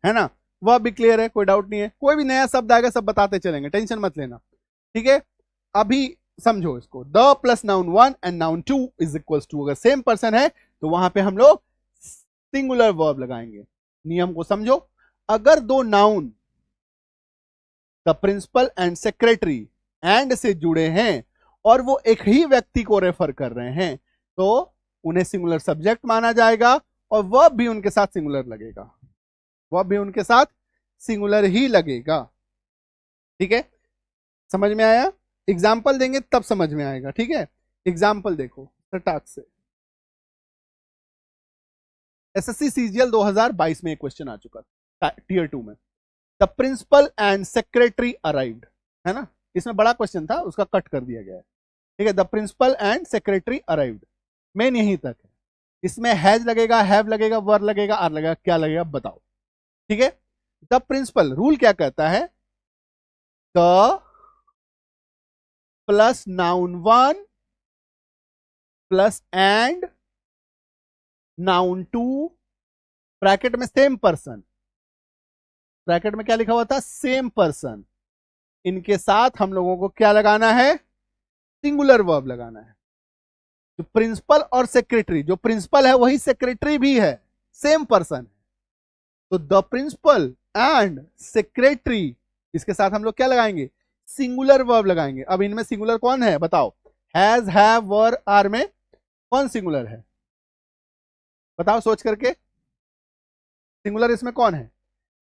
है ना। वह भी क्लियर है, कोई डाउट नहीं है। कोई भी नया शब्द आएगा सब बताते चलेंगे, टेंशन मत लेना, ठीक है। अभी समझो इसको, the plus noun 1 and noun 2 is equals to, अगर सेम पर्सन है तो वहां पे हम लोग सिंगुलर वर्ब लगाएंगे। नियम को समझो, अगर दो noun the principal and secretary and से जुड़े हैं और वो एक ही व्यक्ति को रेफर कर रहे हैं तो उन्हें सिंगुलर सब्जेक्ट माना जाएगा और वर्ब भी उनके साथ सिंगुलर लगेगा, वर्ब भी उनके साथ सिंगुलर ही लगेगा, ठीक है। समझ में आया? एग्जाम्पल देंगे तब समझ में आएगा, ठीक है। एग्जाम्पल देखो सटाक से, एसएससी सीजीएल 2022 में एक क्वेश्चन आ चुका था टीयर 2 में, the principal and secretary arrived, है ना। इसमें बड़ा क्वेश्चन था, उसका कट कर दिया गया है, ठीक है। The principal and secretary arrived, main यहीं तक है। इसमें हैज लगेगा, हैव लगेगा, वर लगेगा, आर लगेगा, क्या लगेगा बताओ, ठीक है। द प्रिंसिपल रूल क्या कहता है, the plus noun 1 plus and noun 2 bracket में सेम पर्सन, ब्रैकेट में क्या लिखा हुआ था, सेम पर्सन, इनके साथ हम लोगों को क्या लगाना है, सिंगुलर वर्ब लगाना है। जो प्रिंसिपल और सेक्रेटरी, जो प्रिंसिपल है वही सेक्रेटरी भी है, सेम पर्सन है, तो द प्रिंसिपल एंड सेक्रेटरी, इसके साथ हम लोग क्या लगाएंगे, सिंगुलर वर्ब लगाएंगे। अब इनमें सिंगुलर कौन है बताओ, हैज, हैव, वर, आर में कौन सिंगुलर है बताओ सोच करके, सिंगुलर इसमें कौन है।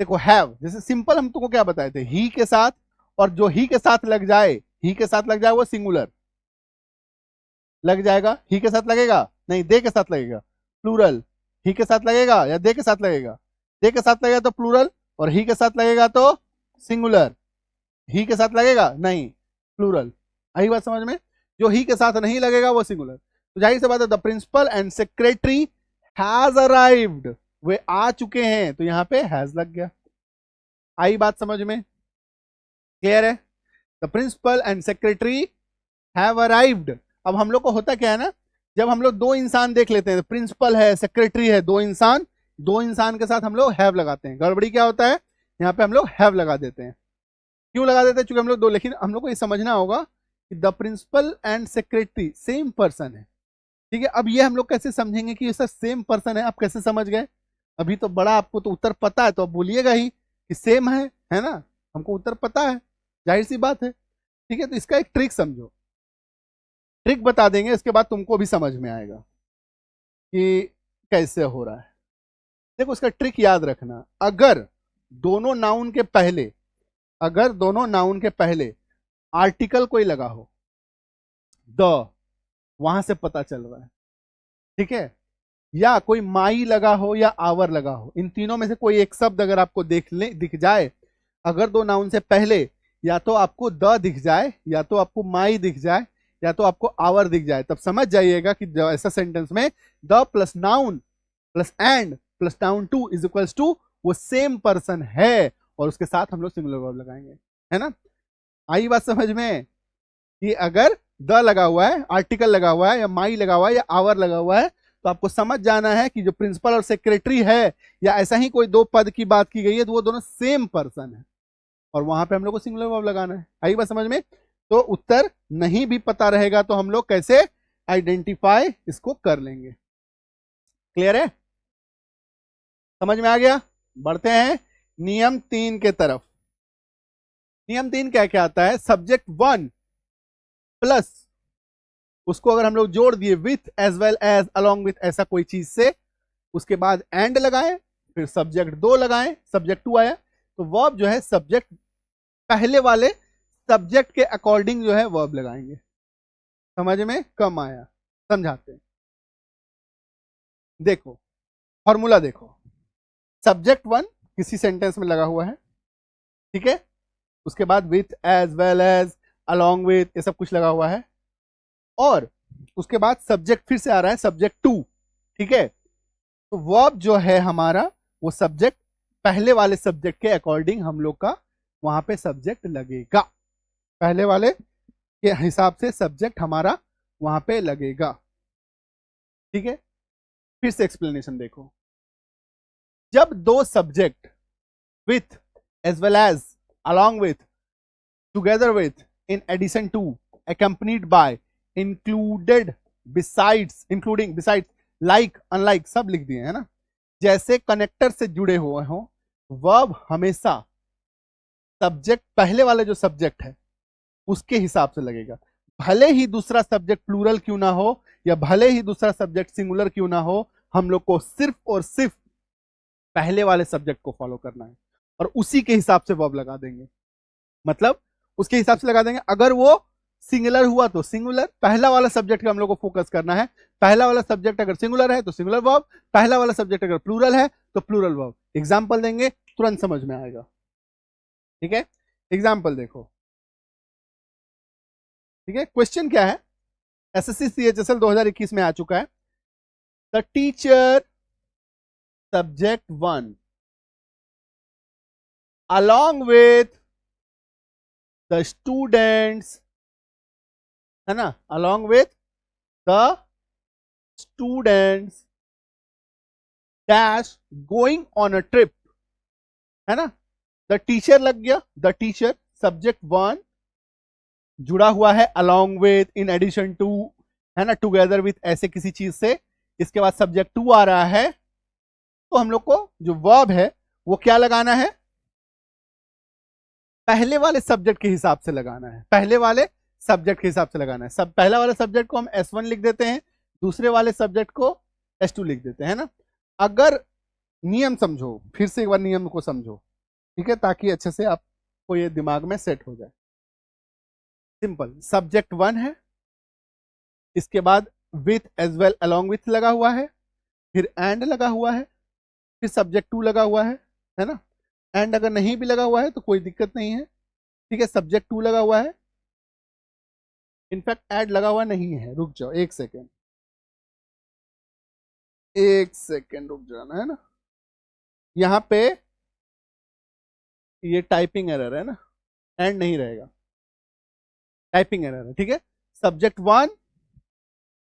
देखो हैव, जैसे सिंपल हम तुमको क्या बताए थे, ही के साथ, और जो ही के साथ लग जाए, ही के साथ लग जाए वो सिंगुलर लग जाएगा। ही के साथ लगेगा नहीं, दे के साथ लगेगा प्लूरल। ही के साथ लगेगा या दे के साथ लगेगा, दे के साथ लगेगा तो प्लूरल, और ही के साथ लगेगा तो सिंगुलर। ही के साथ लगेगा नहीं, प्लूरल। आई बात समझ में? जो ही के साथ नहीं लगेगा वो सिंगुलर। तो जाहिर सी बात है, the principal and secretary has arrived, वे आ चुके हैं, तो यहां पे हैज लग गया। आई बात समझ में? क्लियर है? The principal and secretary have arrived. अब हम लोग को होता क्या है ना, जब हम लोग दो इंसान देख लेते हैं, प्रिंसिपल है, सेक्रेटरी है, दो इंसान, दो इंसान के साथ हम लोग हैव लगाते हैं। गड़बड़ी क्या होता है, यहाँ पे हम लोग हैव लगा देते हैं। क्यों लगा देते हैं? क्योंकि हम लोग दो, लेकिन हम लोग को ये समझना होगा कि the principal and secretary same person है, ठीक है। अब ये हम लोग कैसे समझेंगे कि ये सब सेम पर्सन है, आप कैसे समझ गए? अभी तो बड़ा आपको तो उत्तर पता है, तो आप बोलिएगा ही कि सेम है ना, हमको उत्तर पता है, जाहिर सी बात है, ठीक है। तो इसका एक ट्रिक समझो, ट्रिक बता देंगे, इसके बाद तुमको भी समझ में आएगा कि कैसे हो रहा है। देखो उसका ट्रिक याद रखना, अगर दोनों नाउन के पहले, अगर दोनों नाउन के पहले आर्टिकल कोई लगा हो, द, वहां से पता चल रहा है, ठीक है, या कोई माई लगा हो या आवर लगा हो, इन तीनों में से कोई एक शब्द अगर आपको दिख जाए, अगर दो नाउन से पहले या तो आपको द दिख जाए, या तो आपको माई दिख जाए, या तो आपको आवर दिख जाए, तब समझ जाइएगा कि ऐसा सेंटेंस में the plus noun plus and plus noun 2 is equals to वो सेम पर्सन है, और उसके साथ हम लोग सिंगुलर वर्ब लगाएंगे, है ना। आई बात समझ में कि अगर द लगा हुआ है, आर्टिकल लगा हुआ है, या माई लगा हुआ है, या आवर लगा हुआ है, तो आपको समझ जाना है कि जो प्रिंसिपल और सेक्रेटरी है, या ऐसा ही कोई दो पद की बात की गई है, तो वो दोनों सेम पर्सन है, और वहां पे हम लोग को सिंगुलर वर्ब लगाना है। आई बात समझ में? तो उत्तर नहीं भी पता रहेगा तो हम लोग कैसे आइडेंटिफाई इसको कर लेंगे। क्लियर है? समझ में आ गया? बढ़ते हैं नियम 3 के तरफ। नियम 3 क्या क्या आता है, सब्जेक्ट 1 प्लस उसको अगर हम लोग जोड़ दिए with as well as along with ऐसा कोई चीज से, उसके बाद एंड लगाएं, फिर सब्जेक्ट 2 लगाएं, सब्जेक्ट 2 आया, तो वर्ब जो है सब्जेक्ट पहले वाले सब्जेक्ट के अकॉर्डिंग जो है वर्ब लगाएंगे। समझ में कम आया? समझाते हैं, देखो फॉर्मूला देखो, सब्जेक्ट 1 किसी सेंटेंस में लगा हुआ है, ठीक है, उसके बाद with as well as along with ये सब कुछ लगा हुआ है, और उसके बाद सब्जेक्ट फिर से आ रहा है, सब्जेक्ट 2, ठीक है, तो वर्ब जो है हमारा वो सब्जेक्ट पहले वाले सब्जेक्ट के अकॉर्डिंग हम लोग का वहां पे सब्जेक्ट लगेगा, पहले वाले के हिसाब से सब्जेक्ट हमारा वहां पे लगेगा। ठीक है, फिर से एक्सप्लेनेशन देखो। जब दो subject with as well as along with together with in addition to accompanied by included besides including besides like unlike सब लिख दिए है ना, जैसे कनेक्टर से जुड़े हुए हो, वर्ब हमेशा सब्जेक्ट पहले वाले जो सब्जेक्ट है उसके हिसाब से लगेगा, भले ही दूसरा सब्जेक्ट प्लूरल क्यों ना हो या भले ही दूसरा सब्जेक्ट सिंगुलर क्यों ना हो, हम लोग को सिर्फ और सिर्फ पहले वाले सब्जेक्ट को फॉलो करना है और उसी के हिसाब से वर्ब लगा देंगे। मतलब उसके हिसाब से लगा देंगे। अगर वो सिंगुलर हुआ तो सिंगुलर, पहला वाला सब्जेक्ट का हम लोग को फोकस करना है। पहला वाला सब्जेक्ट अगर सिंगुलर है तो सिंगुलर वर्ब, पहला वाला सब्जेक्ट अगर प्लूरल है तो प्लूरल वर्ब। एग्जाम्पल देंगे तुरंत समझ में आएगा। ठीक है, एग्जाम्पल देखो। ठीक है, क्वेश्चन क्या है, एसएससी सीएचएसएल 2021 में आ चुका है। The teacher subject 1 along with the students, है ना, along with the students dash going on a trip, है ना, द टीचर लग गया, द टीचर सब्जेक्ट 1 जुड़ा हुआ है along with, in addition to, है ना, together with ऐसे किसी चीज से, इसके बाद सब्जेक्ट 2 आ रहा है, तो हम लोग को जो वर्ब है वो क्या लगाना है, पहले वाले सब्जेक्ट के हिसाब से लगाना है, पहले वाले सब्जेक्ट के हिसाब से लगाना है। सब पहला वाले सब्जेक्ट को हम S1 लिख देते हैं, दूसरे वाले सब्जेक्ट को S2 लिख देते हैं ना। अगर नियम समझो, फिर से एक बार नियम को समझो, ठीक है, ताकि अच्छे से आपको ये दिमाग में सेट हो जाए। सिंपल, सब्जेक्ट 1 है, इसके बाद with as well along with लगा हुआ है, फिर एंड लगा हुआ है, फिर सब्जेक्ट 2 लगा हुआ है ना। एंड अगर नहीं भी लगा हुआ है तो कोई दिक्कत नहीं है, ठीक है, सब्जेक्ट 2 लगा हुआ है, इनफैक्ट एड लगा हुआ नहीं है, रुक जाओ एक सेकेंड, एक सेकेंड रुक जाना है ना, यहां पे ये टाइपिंग एरर है ना, एंड नहीं रहेगा, टाइपिंग एरर है, ठीक है। Subject 1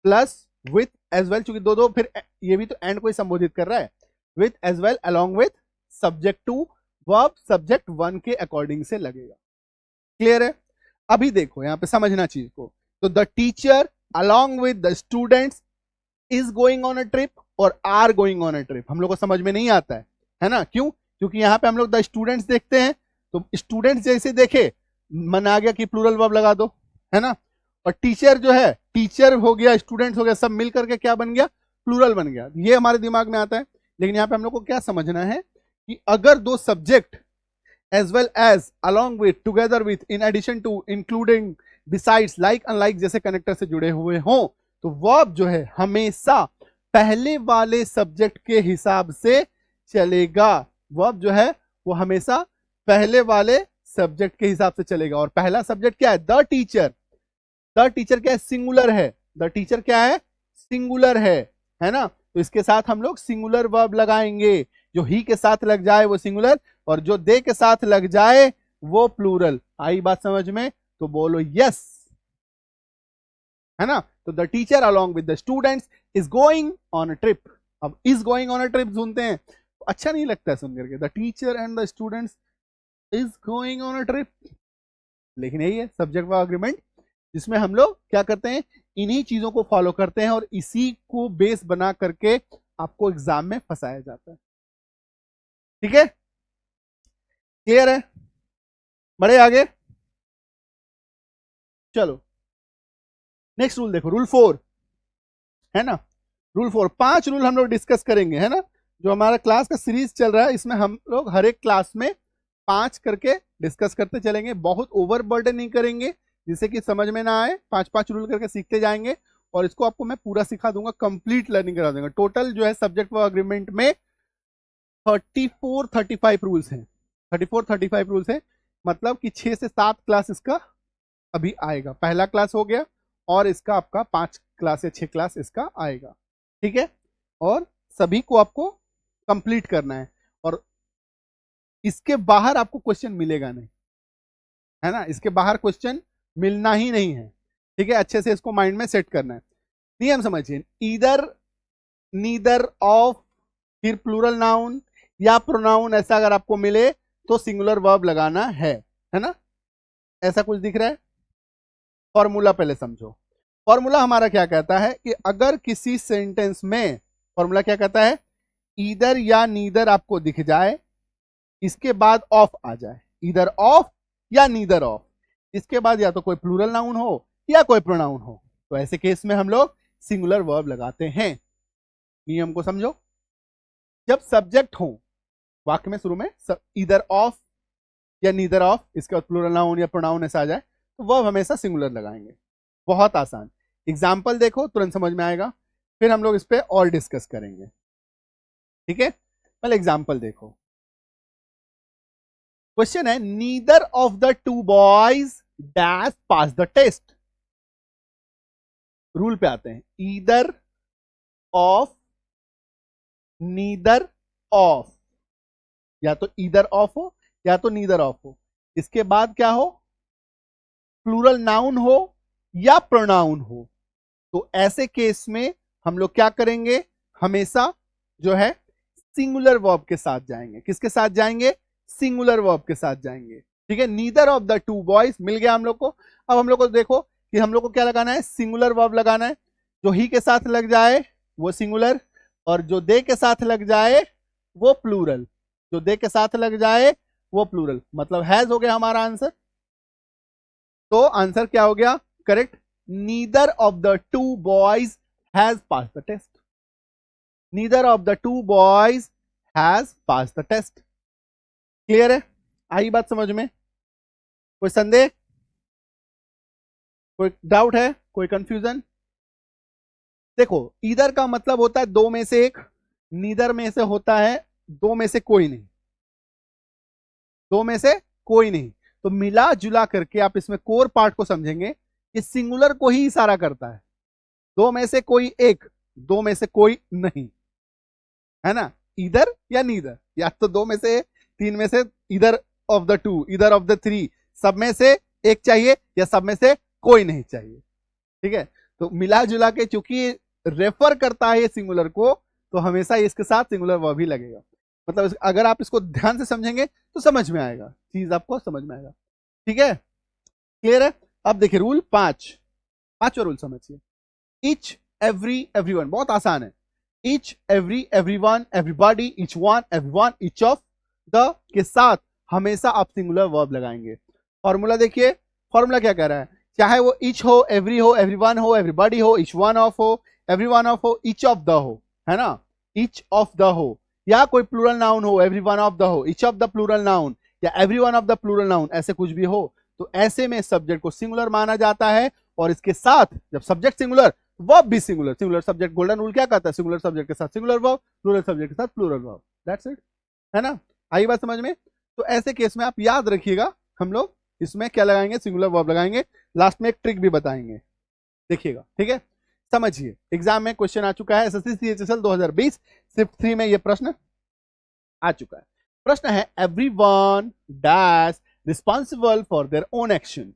plus with as well, चूंकि दो फिर ये भी तो एंड को ही संबोधित कर रहा है, with as well along with subject 2, verb subject 1 के अकॉर्डिंग से लगेगा। क्लियर है? अभी देखो यहां पे समझना चीज को, तो the teacher along with the students is going on a trip और are going on a trip हम लोग को समझ में नहीं आता है ना, क्यों? क्योंकि यहां पे हम लोग द स्टूडेंट्स देखते हैं, तो स्टूडेंट्स जैसे देखे मन आ गया कि प्लूरल वर्ब लगा दो, है ना, और टीचर जो है, टीचर हो गया, स्टूडेंट्स हो गया, सब मिल करके क्या बन गया, प्लूरल बन गया, ये हमारे दिमाग में आता है। लेकिन यहाँ पे हम लोग को क्या समझना है कि अगर दो subject as well as along with, together with, in addition to, including, besides, like, unlike जैसे कनेक्टर से जुड़े हुए हों, तो वर्ब जो है हमेशा पहले वाले सब्जेक्ट के हिसाब से चलेगा। वर्ब जो है वो हमेशा पहले वाले सब्जेक्ट के हिसाब से चलेगा। और पहला सब्जेक्ट क्या है? The teacher. द टीचर क्या है? सिंगुलर है। द टीचर क्या है? सिंगुलर है ना। तो इसके साथ हम लोग सिंगुलर वर्ब लगाएंगे। जो ही के साथ लग जाए वो सिंगुलर, और जो दे के साथ लग जाए वो प्लूरल। आई बात समझ में? तो बोलो यस, है ना। तो the teacher along with the students is going on a trip. अब is going on a trip सुनते हैं अच्छा नहीं लगता है सुन करके, the teacher and the students is going on a trip, लेकिन यही है सब्जेक्ट वर्ब एग्रीमेंट, जिसमें हम लोग क्या करते हैं, इन्हीं चीजों को फॉलो करते हैं और इसी को बेस बना करके आपको एग्जाम में फंसाया जाता है। ठीक है, क्लियर है? बढ़े आगे, चलो नेक्स्ट रूल देखो, रूल 4 है ना। रूल 4, 5 रूल हम लोग डिस्कस करेंगे, है ना। जो हमारा क्लास का सीरीज चल रहा है इसमें हम लोग हर एक क्लास में 5 करके डिस्कस करते चलेंगे, बहुत ओवर बर्डन नहीं करेंगे जिससे कि समझ में ना आए, 5-5 रूल करके सीखते जाएंगे। और इसको आपको मैं पूरा सिखा दूंगा, कंप्लीट लर्निंग करा दूंगा। टोटल जो है सब्जेक्ट वर्ब एग्रीमेंट में 34-35 रूल्स हैं, 34-35 रूल्स हैं, मतलब कि 6 से 7 क्लास इसका अभी आएगा। पहला क्लास हो गया और इसका आपका 5 क्लास या 6 क्लास इसका आएगा, ठीक है। और सभी को आपको कंप्लीट करना है, और इसके बाहर आपको क्वेश्चन मिलेगा नहीं, है ना, इसके बाहर क्वेश्चन मिलना ही नहीं है। ठीक है, अच्छे से इसको माइंड में सेट करना है। नियम समझिए, ईदर, नीदर ऑफ, फिर प्लूरल नाउन या प्रोनाउन, ऐसा अगर आपको मिले तो सिंगुलर वर्ब लगाना है ना। ऐसा कुछ दिख रहा है? फॉर्मूला पहले समझो। फॉर्मूला हमारा क्या कहता है कि अगर किसी सेंटेंस में, फॉर्मूला क्या कहता है, ईदर या नीदर आपको दिख जाए, इसके बाद ऑफ आ जाए, ईदर ऑफ या नीदर ऑफ, इसके बाद या तो कोई प्लूरल नाउन हो या कोई प्रोनाउन हो, तो ऐसे केस में हम लोग सिंगुलर वर्ब लगाते हैं। नियम को समझो, जब सब्जेक्ट हो वाक्य में शुरू में ईदर ऑफ या नीदर ऑफ, इसके बाद प्लूरल नाउन या प्रोनाउन ऐसा आ जाए, तो वर्ब हमेशा सिंगुलर लगाएंगे। बहुत आसान, एग्जाम्पल देखो तुरंत समझ में आएगा, फिर हम लोग इस पे और डिस्कस करेंगे। ठीक है, पहले एग्जाम्पल देखो। क्वेश्चन है, neither of the two boys dash pass the test. Rule पे आते हैं, ईदर ऑफ, नीदर ऑफ, या तो ईदर ऑफ हो या तो नीदर ऑफ हो, इसके बाद क्या हो, प्लूरल नाउन हो या प्रोनाउन हो, तो ऐसे केस में हम लोग क्या करेंगे, हमेशा जो है सिंगुलर वर्ब के साथ जाएंगे। किसके साथ जाएंगे? सिंगुलर वर्ब के साथ जाएंगे। ठीक है, neither of the two boys मिल गया हम लोग को। अब हम लोग को देखो कि हम लोग को क्या लगाना है, सिंगुलर वर्ब लगाना है। जो ही के साथ लग जाए वो सिंगुलर, और जो दे के साथ लग जाए वो प्लूरल, जो दे के साथ लग जाए वो प्लूरल, मतलब हैज हो गया हमारा आंसर। तो आंसर क्या हो गया correct, neither of the two boys has pass the test. Neither of the two boys has pass the test. Clear है? आई बात समझ में? कोई संदेह, कोई डाउट है, कोई कंफ्यूजन? देखो, ईदर का मतलब होता है दो में से एक, नीदर में से होता है दो में से कोई नहीं, दो में से कोई नहीं। तो मिला जुला करके आप इसमें कोर पार्ट को समझेंगे कि सिंगुलर को ही इशारा करता है, दो में से कोई एक, दो में से कोई नहीं, है ना, ईदर या नीदर, या तो दो में से, तीन में से, either of the to, either of the three, सब में से एक चाहिए या सब में से कोई नहीं चाहिए। ठीक है, तो मिला जुला के चूंकि रेफर करता है ये सिंगुलर को, तो हमेशा इसके साथ सिंगुलर वर्ब ही लगेगा। मतलब अगर आप इसको ध्यान से समझेंगे तो समझ में आएगा, चीज आपको समझ में आएगा। ठीक है, क्लियर है? अब देखिए रूल 5, पांचवा रूल समझिए, ईच एवरी एवरीवन, बहुत आसान है। Each every everyone everybody each one everyone each of the के साथ हमेशा आप सिंगुलर वर्ब लगाएंगे। फॉर्मूला देखिए, फॉर्मूला क्या कह रहा है, चाहे वो ईच हो, एवरी हो, एवरीवन हो, एवरीबॉडी हो, ईच वन ऑफ हो, एवरीवन ऑफ हो, ईच ऑफ द हो, है ना, ईच ऑफ द हो, या कोई प्लूरल नाउन हो, एवरीवन ऑफ द हो, each of the plural noun, या everyone of the plural noun, ऐसे कुछ भी हो, तो ऐसे में सब्जेक्ट को सिंगुलर माना जाता है। और इसके साथ जब सब्जेक्ट सिंगुलर, वर्ब भी singular, singular subject, golden rule क्या कहता है, सिंगुलर सब्जेक्ट के साथ सिंगुलर वर्ब, प्लूरल सब्जेक्ट के साथ प्लूरल वर्ब, दैट्स इट, है ना। आई बात समझ में? तो ऐसे केस में आप याद रखिएगा, हम लोग इसमें क्या लगाएंगे, सिंगुलर वर्ब लगाएंगे। लास्ट में एक ट्रिक भी बताएंगे, देखिएगा। ठीक है, समझिए, एग्जाम में क्वेश्चन आ चुका है, एसएससी सीएचएसएल 2020 शिफ्ट 3 में ये प्रश्न आ चुका है। प्रश्न है, everyone dash responsible for their own action.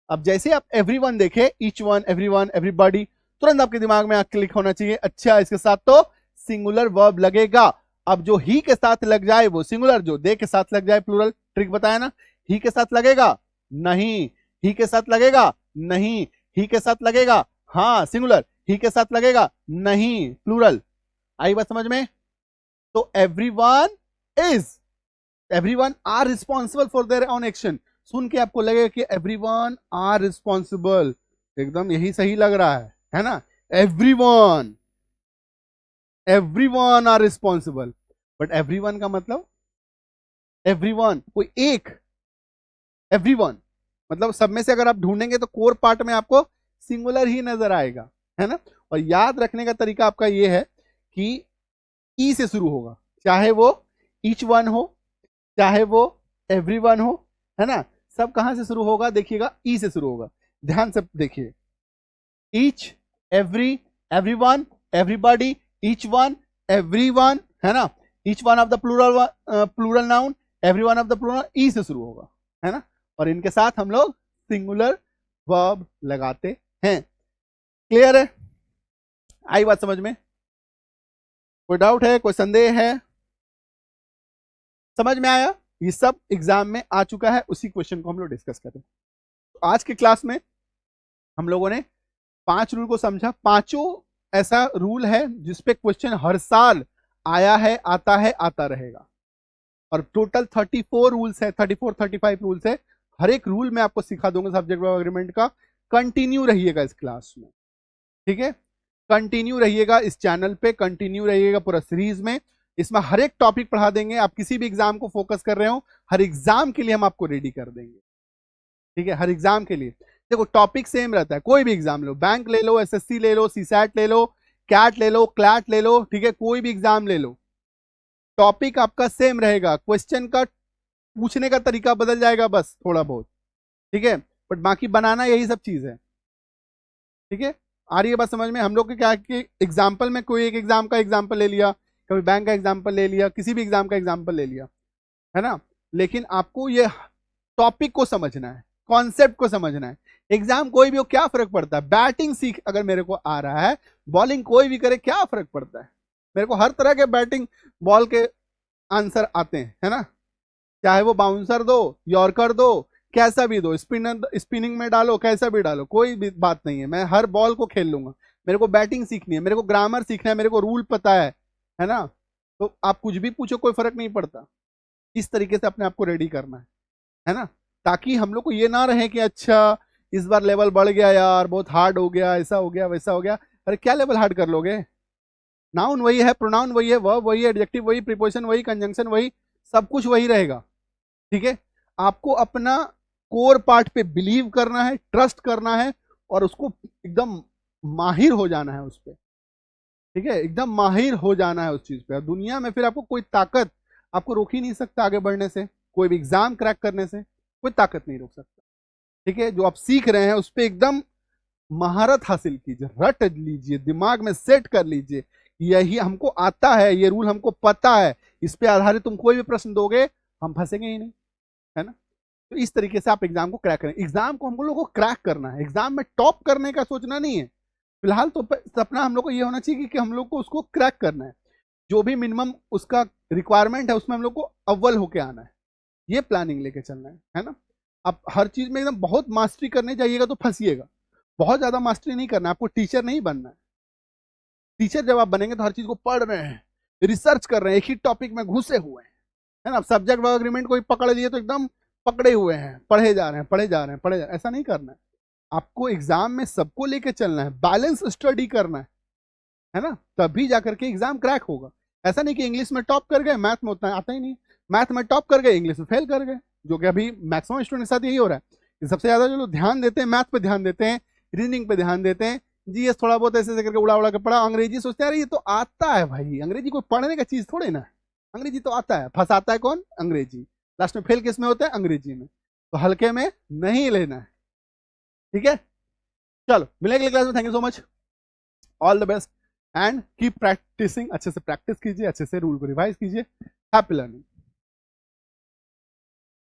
अब जैसे आप एवरीवन देखे, ईच वन, एवरीवन, एवरीबॉडी, तुरंत आपके दिमाग में क्लिक होना चाहिए, अच्छा इसके साथ तो सिंगुलर वर्ब लगेगा। अब जो ही के साथ लग जाए वो सिंगुलर, जो दे के साथ लग जाए प्लूरल। ट्रिक बताया ना, ही के साथ लगेगा नहीं, ही के साथ लगेगा नहीं, ही के साथ लगेगा हाँ सिंगुलर, ही के साथ लगेगा नहीं प्लूरल। आई बात समझ में? तो everyone is, everyone are responsible for their own action. सुन के आपको लगेगा कि एवरीवन आर रिस्पॉन्सिबल, एकदम यही सही लग रहा है ना, everyone, everyone are responsible, but everyone का मतलब एवरीवन कोई एक, एवरीवन मतलब सब में से अगर आप ढूंढेंगे तो कोर पार्ट में आपको सिंगुलर ही नजर आएगा, है ना। और याद रखने का तरीका आपका ये है कि ई से शुरू होगा, चाहे वो ईच वन हो, चाहे वो एवरीवन हो, है ना, सब कहां से शुरू होगा, देखिएगा ई से शुरू होगा। ध्यान से देखिए, each, every, everyone, everybody, each one, everyone, है ना, each one of the plural noun, every one of the plural E से शुरू होगा, है ना, और इनके साथ हम लोग सिंगुलर वर्ब लगाते हैं। क्लियर है? आई बात समझ में? कोई डाउट है, कोई संदेह है? समझ में आया? ये सब एग्जाम में आ चुका है, उसी क्वेश्चन को हम लोग डिस्कस करें। तो आज की क्लास में हम लोगों ने 5 रूल को समझा। पांचों ऐसा रूल है जिसपे क्वेश्चन हर साल आया है, आता है, आता रहेगा, और टोटल 34 रूल्स है, 35 रूल्स है। हर एक रूल में आपको सिखा दूंगा सब्जेक्ट वर्ब एग्रीमेंट का। कंटिन्यू रहिएगा इस क्लास में, ठीक है? कंटिन्यू रहिएगा इस चैनल पे, कंटिन्यू रहिएगा पूरा सीरीज में। इसमें हर एक टॉपिक पढ़ा देंगे। आप किसी भी एग्जाम को फोकस कर रहे हो, हर एग्जाम के लिए हम आपको रेडी कर देंगे, ठीक है? हर एग्जाम के लिए देखो टॉपिक सेम रहता है, कोई भी एग्जाम लो, बैंक ले लो, एसएससी ले लो, सीसैट ले लो, कैट ले लो, क्लैट ले लो, ठीक है? कोई भी एग्जाम ले लो, टॉपिक आपका सेम रहेगा, क्वेश्चन का पूछने का तरीका बदल जाएगा बस थोड़ा बहुत, ठीक है? बट बाकी बनाना यही सब चीज है, ठीक है? आ रही है बात समझ में? हम लोग के क्या कि एग्जाम्पल में कोई एक एग्जाम का एग्जाम्पल ले लिया, कभी बैंक का एग्जाम्पल ले लिया, किसी भी एग्जाम का एग्जाम्पल ले लिया, है ना, लेकिन आपको ये टॉपिक को समझना है, कॉन्सेप्ट को समझना है। एग्जाम कोई भी हो, क्या फर्क पड़ता है? बैटिंग सीख अगर मेरे को आ रहा है, बॉलिंग कोई भी करे, क्या फर्क पड़ता है? मेरे को हर तरह के बैटिंग बॉल के आंसर आते हैं, है ना, चाहे वो बाउंसर दो, यॉर्कर दो, कैसा भी दो, स्पिनर स्पिनिंग में डालो, कैसा भी डालो, कोई भी बात नहीं है, मैं हर बॉल को खेल लूंगा। मेरे को बैटिंग सीखनी है, मेरे को ग्रामर सीखना है, मेरे को रूल पता है ना, तो आप कुछ भी पूछो, कोई फर्क नहीं पड़ता। इस तरीके से अपने आप को रेडी करना है ना, ताकि हम लोग को ये ना रहे कि अच्छा इस बार लेवल बढ़ गया यार, बहुत हार्ड हो गया, ऐसा हो गया, वैसा हो गया। अरे क्या लेवल हार्ड कर लोगे? नाउन वही है, प्रोनाउन वही है, वर्ब वही है, एडजेक्टिव वही, प्रीपोजिशन वही, कंजंक्शन वही, सब कुछ वही रहेगा, ठीक है? आपको अपना कोर पार्ट पे बिलीव करना है, ट्रस्ट करना है, और उसको एकदम माहिर हो जाना है उस पर, ठीक है? एकदम माहिर हो जाना है उस चीज पे। दुनिया में फिर आपको कोई ताकत आपको रोक ही नहीं सकता आगे बढ़ने से, कोई भी एग्जाम क्रैक करने से कोई ताकत नहीं रोक सकता, ठीक है? जो आप सीख रहे हैं उस पर एकदम महारत हासिल कीजिए, रट लीजिए, दिमाग में सेट कर लीजिए, यही हमको आता है, ये रूल हमको पता है, इस पे आधारित तुम कोई भी प्रश्न दोगे हम फंसेंगे ही नहीं, है ना? तो इस तरीके से आप एग्जाम को क्रैक करें। एग्जाम को हम लोगों को क्रैक करना है, एग्जाम में टॉप करने का सोचना नहीं है फिलहाल। तो सपना हम लोग को ये होना चाहिए कि हम लोग को उसको क्रैक करना है, जो भी मिनिमम उसका रिक्वायरमेंट है उसमें हम लोग को अव्वल होके आना है, ये प्लानिंग लेके चलना है ना? आप हर चीज में एकदम बहुत मास्टरी करने जाइएगा तो फंसिएगा। बहुत ज्यादा मास्टरी नहीं करना, आपको टीचर नहीं बनना है। टीचर जब आप बनेंगे तो हर चीज को पढ़ रहे हैं, रिसर्च कर रहे हैं, एक ही टॉपिक में घुसे हुए हैं, है ना? सब्जेक्ट वर्ब एग्रीमेंट कोई पकड़ लिए तो एकदम पकड़े हुए हैं, पढ़े जा रहे हैं, पढ़े जा रहे हैं, पढ़े जा रहे हैं, ऐसा नहीं करना है। आपको एग्जाम में सबको लेके चलना है, बैलेंस स्टडी करना है ना, तभी जाकर के एग्जाम क्रैक होगा। ऐसा नहीं कि इंग्लिश में टॉप कर गए, मैथ में उतना आता ही नहीं, मैथ में टॉप कर गए, इंग्लिश में फेल कर गए, जो कि अभी मैक्सिमम स्टूडेंट के साथ यही हो रहा है। सबसे ज्यादा जो लोग ध्यान देते हैं मैथ पे ध्यान देते हैं, रीजनिंग पे ध्यान देते हैं, जीएस थोड़ा बहुत ऐसे करके उड़ा उड़ा के पढ़ा, अंग्रेजी सोचते हैं ये तो आता है भाई, अंग्रेजी कोई पढ़ने का चीज थोड़े ना, अंग्रेजी तो आता है। फंसाता है कौन? अंग्रेजी। लास्ट में फेल किस में होता है? अंग्रेजी में। तो हल्के में नहीं लेना है, ठीक है? चलो मिलेंगे अगली क्लास में। Thank you so much, all the best and keep practising. अच्छे से प्रैक्टिस कीजिए, अच्छे से रूल को रिवाइज कीजिए। Happy learning.